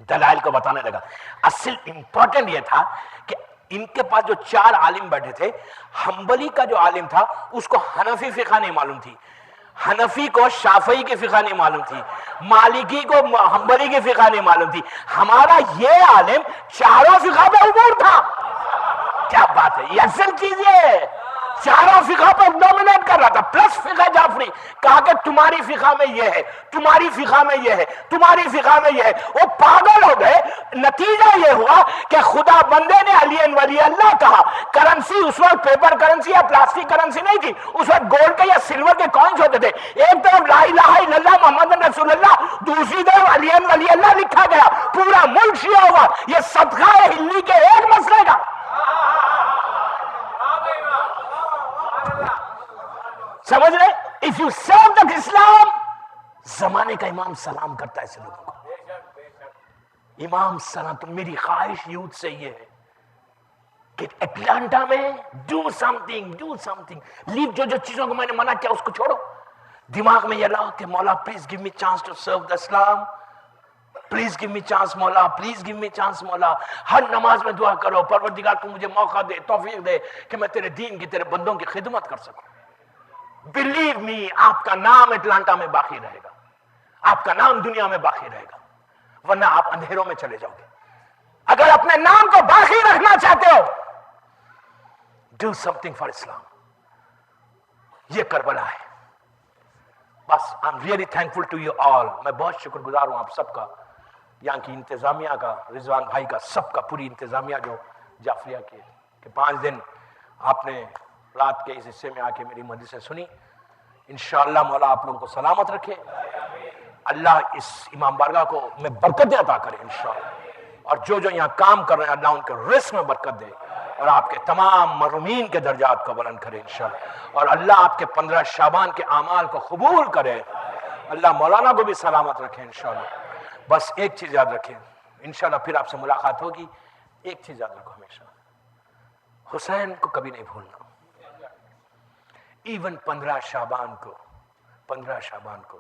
دلائل کو بتانے لگا. اصل امپورٹنٹ یہ تھا کہ ان کے پاس جو 4 عالم بیٹھے تھے، حنبلی کا جو عالم تھا اس کو حنفی فقہ نہیں معلوم تھی، حنفی کو شافعی کی فقہ نہیں معلوم تھی، مالکی کو حنبلی کی فقہ نہیں معلوم تھی. ہمارا یہ عالم چاروں فقہ پہ عبور تھا. کیا بات ہے، یہ اصل چیز ہے، چاروں فقہ پر ڈومینیٹ کر رہا تھا. پلس فقہ جعفری، کہا کہ تمہاری فقہ میں یہ ہے، تمہاری فقہ میں یہ ہے، تمہاری فقہ میں یہ ہے. وہ پاگل ہو گئے. نتیجہ یہ ہوا کہ خدا بندے نے علی ولی اللہ کہا. کرنسی اس وقت پیپر کرنسی یا پلاسٹک کرنسی نہیں تھی، اس وقت گولڈ کے یا سلور کے کوئنز ہوتے تھے. ایک طرف لا الہ الا اللہ محمد رسول اللہ، دوسری طرف علی ولی اللہ لکھا گیا. پورا ملک شیعہ ہوا. یہ صدقہ ہلی کے ایک مسئلے کا. سمجھ رہے؟ if you serve the اسلام، زمانے کا امام سلام کرتا ہے ایسے لوگوں کو. امام سلام. تو میری خواہش یوتھ سے یہ ہے کہ اٹلانٹا میں do something. لیو جو چیزوں کو میں نے منع کیا اس کو چھوڑو. دماغ میں یہ لاؤ کہ مولا please give me chance to serve the Islam, please give me chance مولا، پلیز give me chance مولا. ہر نماز میں دعا کرو پروردگار تو مجھے موقع دے، توفیق دے کہ میں تیرے دین کی، تیرے بندوں کی خدمت کر سکوں. بلیو می، آپ کا نام اٹلانٹا میں باقی رہے گا، آپ کا نام دنیا میں باقی رہے گا، ورنہ آپ اندھیروں میں چلے جاؤ گے. اگر اپنے نام کو باقی رکھنا چاہتے ہو، ڈو سمتھنگ فار اسلام. یہ کربلا ہے. بس I am really thankful to you all. میں بہت شکر گزار ہوں آپ سب کا، یہاں کی انتظامیہ کا، رضوان بھائی کا، سب کا، پوری انتظامیہ جو جعفریہ کی ہے کہ 5 دن آپ نے رات کے اس حصے میں آ کے میری مجلسیں سنی. انشاءاللہ مولا آپ لوگوں کو سلامت رکھے. اللہ اس امام بارگاہ کو میں برکتیں عطا کرے انشاءاللہ. اور جو یہاں کام کر رہے ہیں اللہ ان کے رزق میں برکت دے، اور آپ کے تمام مرحومین کے درجات کو بلند کرے انشاءاللہ. اور اللہ آپ کے 15 شعبان کے اعمال کو قبول کرے. اللہ مولانا کو بھی سلامت رکھے انشاءاللہ. بس ایک چیز یاد رکھیں، انشاءاللہ پھر آپ سے ملاقات ہوگی. ایک چیز یاد رکھو ہمیشہ، حسین کو کبھی نہیں بھولنا. ایون 15 شعبان کو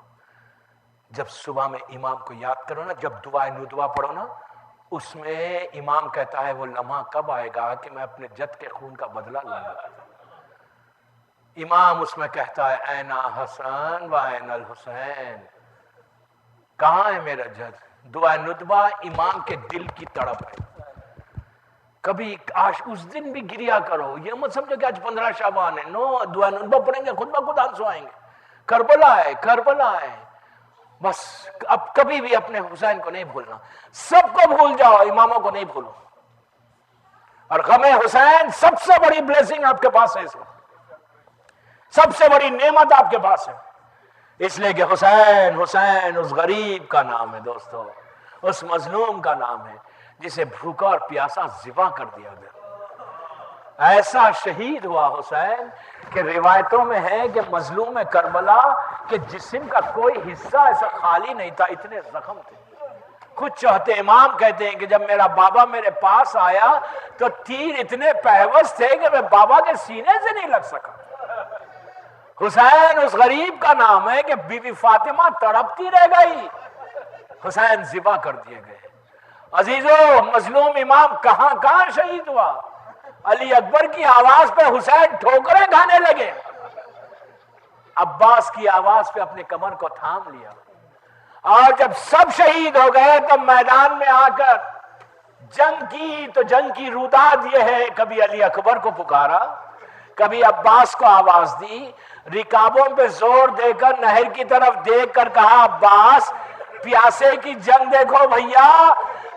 جب صبح میں امام کو یاد کرو نا، جب دعائے ندوہ پڑھو نا، اس میں امام کہتا ہے وہ لمحہ کب آئے گا کہ میں اپنے جد کے خون کا بدلہ لوں گا. امام اس میں کہتا ہے این حسن و این الحسین، کہاں ہے میرا جد. دعائے ندوہ امام کے دل کی تڑپ ہے. کبھی کاش اس دن بھی گریا کرو. یہ مت سمجھو کہ آج 15 شعبان ہے. نو، دعا ندبہ پڑھیں گے خود بخود آنسو آئیں گے. کربلا ہے. بس اب کبھی بھی اپنے حسین کو نہیں بھولنا. سب کو بھول جاؤ، اماموں کو نہیں بھولو. اور غم حسین سب سے بڑی بلیسنگ آپ کے پاس ہے، اس وقت سب سے بڑی نعمت آپ کے پاس ہے. اس لیے کہ حسین اس غریب کا نام ہے دوستو، اس مظلوم کا نام ہے جسے بھوکا اور پیاسا ذبح کر دیا گیا. ایسا شہید ہوا حسین کہ روایتوں میں ہے کہ مظلوم کربلا کے جسم کا کوئی حصہ ایسا خالی نہیں تھا، اتنے زخم تھے. خود چاہتے امام کہتے ہیں کہ جب میرا بابا میرے پاس آیا تو تیر اتنے پہوس تھے کہ میں بابا کے سینے سے نہیں لگ سکا. حسین اس غریب کا نام ہے کہ بی بی فاطمہ تڑپتی رہ گئی. حسین ذبح کر دیے گئے. عزیزو، مظلوم امام کہاں شہید ہوا. علی اکبر کی آواز پہ حسین ٹھوکریں کھانے لگے. عباس کی آواز پہ اپنے کمر کو تھام لیا. اور جب سب شہید ہو گئے تو میدان میں آ کر جنگ کی، تو جنگ کی روداد یہ ہے، کبھی علی اکبر کو پکارا، کبھی عباس کو آواز دی، رکابوں پہ زور دے کر نہر کی طرف دیکھ کر کہا عباس پیاسے کی جنگ دیکھو بھیا.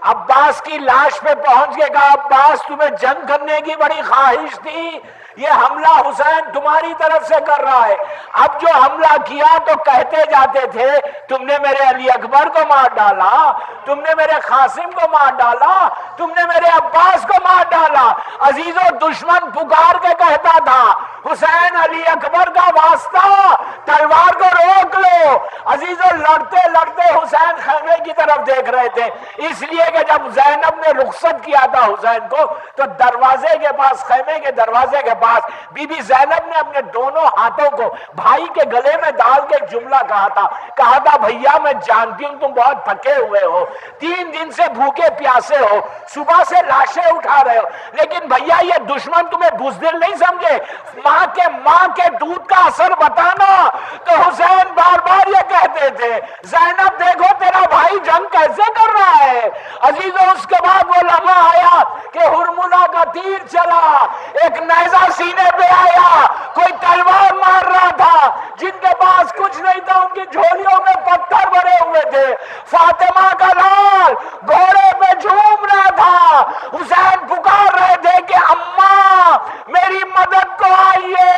عباس کی لاش پہ پہنچ کے کہا عباس تمہیں جنگ کرنے کی بڑی خواہش تھی، یہ حملہ حسین تمہاری طرف سے کر رہا ہے. اب جو حملہ کیا تو کہتے جاتے تھے تم نے میرے علی اکبر کو مار ڈالا, تم نے میرے قاسم کو مار ڈالا, تم نے میرے عباس کو مار ڈالا. عزیزو دشمن پکار کے کہتا تھا حسین علی اکبر کا واسطہ, تلوار کو روک لو. عزیزو لڑتے لڑتے حسین خیمے کی طرف دیکھ رہے تھے, اس لیے کہ جب زینب نے رخصت کیا تھا حسین کو تو دروازے کے پاس, خیمے کے دروازے کے پاس بی بی زینب نے اپنے دونوں ہاتھوں کو بھائی کے گلے میں ڈال کے ایک جملہ کہا تھا بھیا میں جانتی ہوں تم بہت تھکے ہوئے ہو, 3 دن سے بھوکے پیاسے ہو, صبح سے لاشیں اٹھا رہے ہو, لیکن بھیا یہ دشمن تمہیں بزدل نہیں سمجھے, ماں کے دودھ کا اثر بتانا. تو حسین بار بار یہ کہتے تھے زینب دیکھو تیرا بھائی جنگ کیسے کر رہا ہے. عزیزو اس کے بعد وہ لمحہ آیا کہ ہرملہ کا تیر چلا, ایک نیزہ سینے پہ آیا, کوئی تلوار مار رہا تھا, جن کے پاس کچھ نہیں تھا ان کی جھولیوں میں پتھر بھرے ہوئے تھے. فاطمہ کا لال گھوڑے پہ جھوم رہا تھا. حسین پکار رہے تھے کہ اماں میری مدد کو آئیے.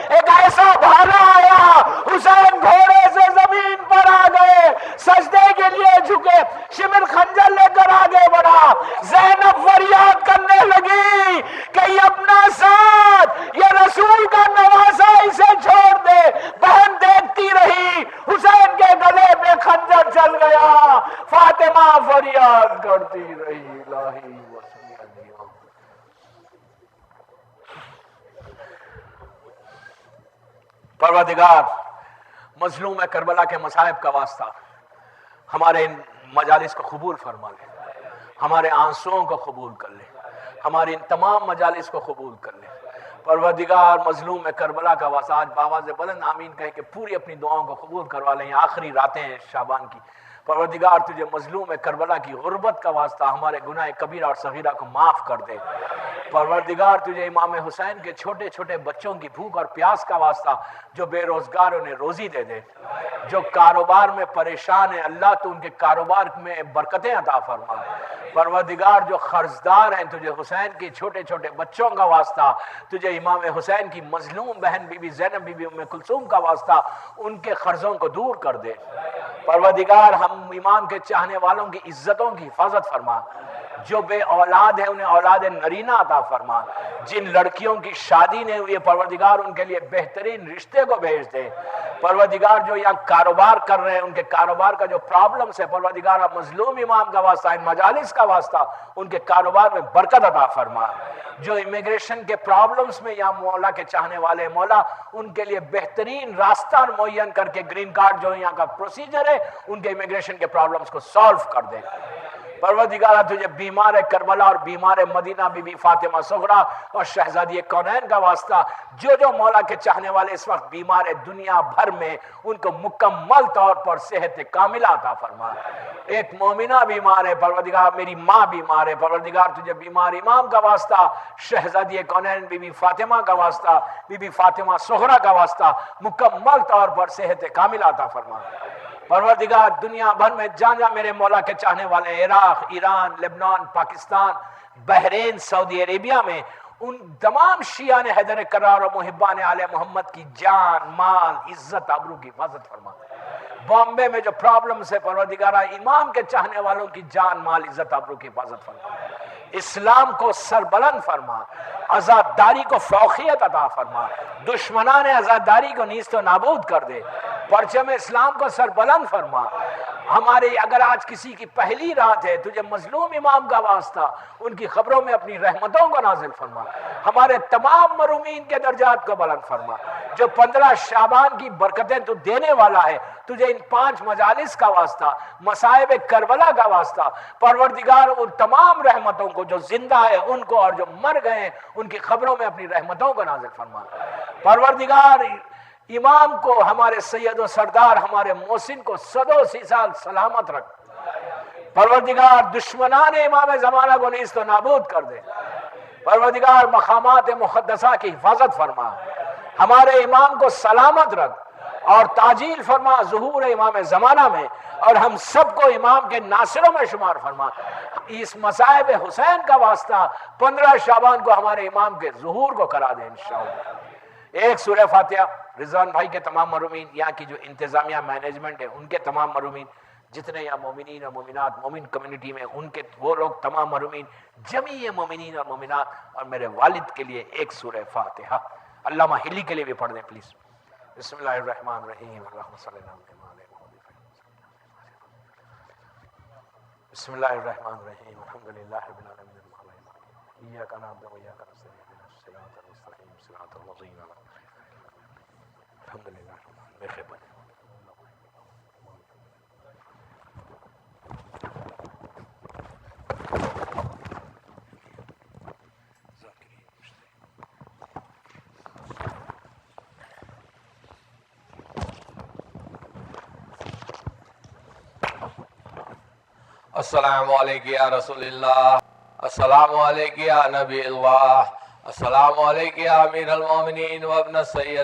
ایک ایسا بھالا آیا, حسین گھوڑے سے زمین پر آ گئے, سجدے کے لیے جھکے, شمر خنجر لے کر آگے بڑھا. زینب فریاد کرنے لگی کہ یہ اپنا ساتھ, یہ رسول کا نواسا, اسے چھوڑ دے. بہن دیکھتی رہی, حسین کے گلے پہ خنجر چل گیا. فاطمہ فریاد کرتی رہی الہی وسلم. پروردگار مظلوم کربلا کے مصائب کا واسطہ ہمارے ان مجالس کو قبول فرما لے, ہمارے آنسوؤں کو قبول کر لے, ہماری ان تمام مجالس کو قبول کر لے. پروردگار مظلوم کربلا کا واسطہ آج بآواز بلند آمین کہیں کہ پوری اپنی دعاؤں کو قبول کروا لیں. آخری راتیں ہیں شعبان کی. پروردگار تجھے مظلوم کربلا کی غربت کا واسطہ ہمارے گناہ کبیرہ اور صغیرہ کو معاف کر دے. پروردگار تجھے امام حسین کے چھوٹے چھوٹے بچوں کی بھوک اور پیاس کا واسطہ جو بے روزگار انہیں روزی دے دے, جو کاروبار میں پریشان ہیں اللہ تو ان کے کاروبار میں برکتیں عطا فرما. پروردگار جو قرضدار ہیں تجھے حسین کی چھوٹے چھوٹے بچوں کا واسطہ, تجھے امام حسین کی مظلوم بہن بی بی زینب بی بی ام کلثوم کا واسطہ ان کے قرضوں کو دور کر دے. پروردگار ہم امام کے چاہنے والوں کی عزتوں کی حفاظت فرما, جو بے اولاد ہیں انہیں اولاد نرینہ عطا فرما, جن لڑکیوں کی شادی نہیں ہوئی پروردگار ان کے لیے بہترین رشتے کو بھیج دے. پروردگار جو یہاں کاروبار کر رہے ہیں ان کے کاروبار کا جو پرابلمز ہے پروردگار مظلوم امام کا واسطہ, ان مجالس کا واسطہ ان کے کاروبار میں برکت عطا فرما. جو امیگریشن کے پرابلمز میں یہاں مولا کے چاہنے والے مولا ان کے لیے بہترین راستہ معین کر کے گرین کارڈ جو یہاں کا پروسیجر ہے ان کے امیگریشن کے پرابلمز کو سالو کر دے. پروردگارہ تجھے بیمار کربلا اور بیمار مدینہ بی بی فاطمہ صغرا اور شہزادی کونین کا واسطہ جو مولا کے چاہنے والے اس وقت بیمار دنیا بھر میں ان کو مکمل طور پر صحت کاملہ عطا فرما. ایک مومنہ بیمار ہے پروردگار, میری ماں بیمار ہے پروردگار تجھے بیمار امام کا واسطہ, شہزادی کونین بی بی فاطمہ کا واسطہ, بی بی فاطمہ صغرا کا واسطہ مکمل طور پر صحت کاملہ عطا فرما. پروردگار دنیا بھر میں جہاں میرے مولا کے چاہنے والے عراق, ایران, لبنان, پاکستان, بحرین, سعودی عربیہ میں ان تمام شیعان حیدر کرار و محبان آل محمد کی جان, مال, عزت, آبرو کی حفاظت فرما. بامبے میں جو پرابلمز ہے پروردگارہ امام کے چاہنے والوں کی جان, مال, عزت, آبرو کی حفاظت فرما. اسلام کو سربلند فرما, آزاداری کو فوقیت عطا فرما, دشمنان آزاداری کو نیست و نابود کر دے, پرچم اسلام کو سربلند فرما. ہمارے اگر آج کسی کی پہلی رات ہے تجھے مظلوم امام کا واسطہ ان کی خبروں میں اپنی رحمتوں کو نازل فرما. ہمارے تمام مرومین کے درجات کو بلند فرما. جو 15 شعبان کی برکتیں تو دینے والا ہے تجھے ان 5 مجالس کا واسطہ, مصائب کربلا کا واسطہ پروردگار ان تمام رحمتوں کو جو زندہ ہے ان کو اور جو مر گئے ہیں ان کی خبروں میں اپنی رحمتوں کو نازل فرما. پروردگار امام کو, ہمارے سید و سردار ہمارے محسن کو 180 سال سلامت رکھ. پروردگار دشمنان امام زمانہ کو نیست و نابود کر دے. پروردگار مقامات مقدسہ کی حفاظت فرما. ہمارے امام کو سلامت رکھ. اور تاجیل فرما ظہور امام زمانہ میں، اور ہم سب کو امام کے ناصروں میں شمار فرما۔ اس مصائب حسین کا واسطہ 15 شعبان کو ہمارے امام کے ظہور کو کرا دے انشاءاللہ۔ ایک سورہ فاتحہ رضوان بھائی کے تمام مرحومین، یہاں کی جو انتظامیہ مینجمنٹ ہے ان کے تمام مرحومین، جتنے یہاں مومنین اور مومنات مومن کمیونٹی میں ان کے وہ لوگ تمام مرحومین، جمیع مومنین اور مومنات، اور میرے والد کے لیے ایک سورہ فاتحہ۔ علامہ ہلی کے لیے بھی پڑھ دیں پلیز۔ بسم اللہ الرحمن الرحیم، اللہم صلی اللہ علیہ وسلم۔ بسم اللہ الرحمن الرحیم، الحمدللہ رب العالمین، ایاک نعبد و ایاک نستعین، اہدنا الصراط المستقیم، صراط الذین انعمت علیہم، الحمدللہ بے خبر۔ السلام علیکم یا رسول اللہ، السلام علیکم یا نبی اللہ، السلام علیکم یا امیر المومنین و ابن السید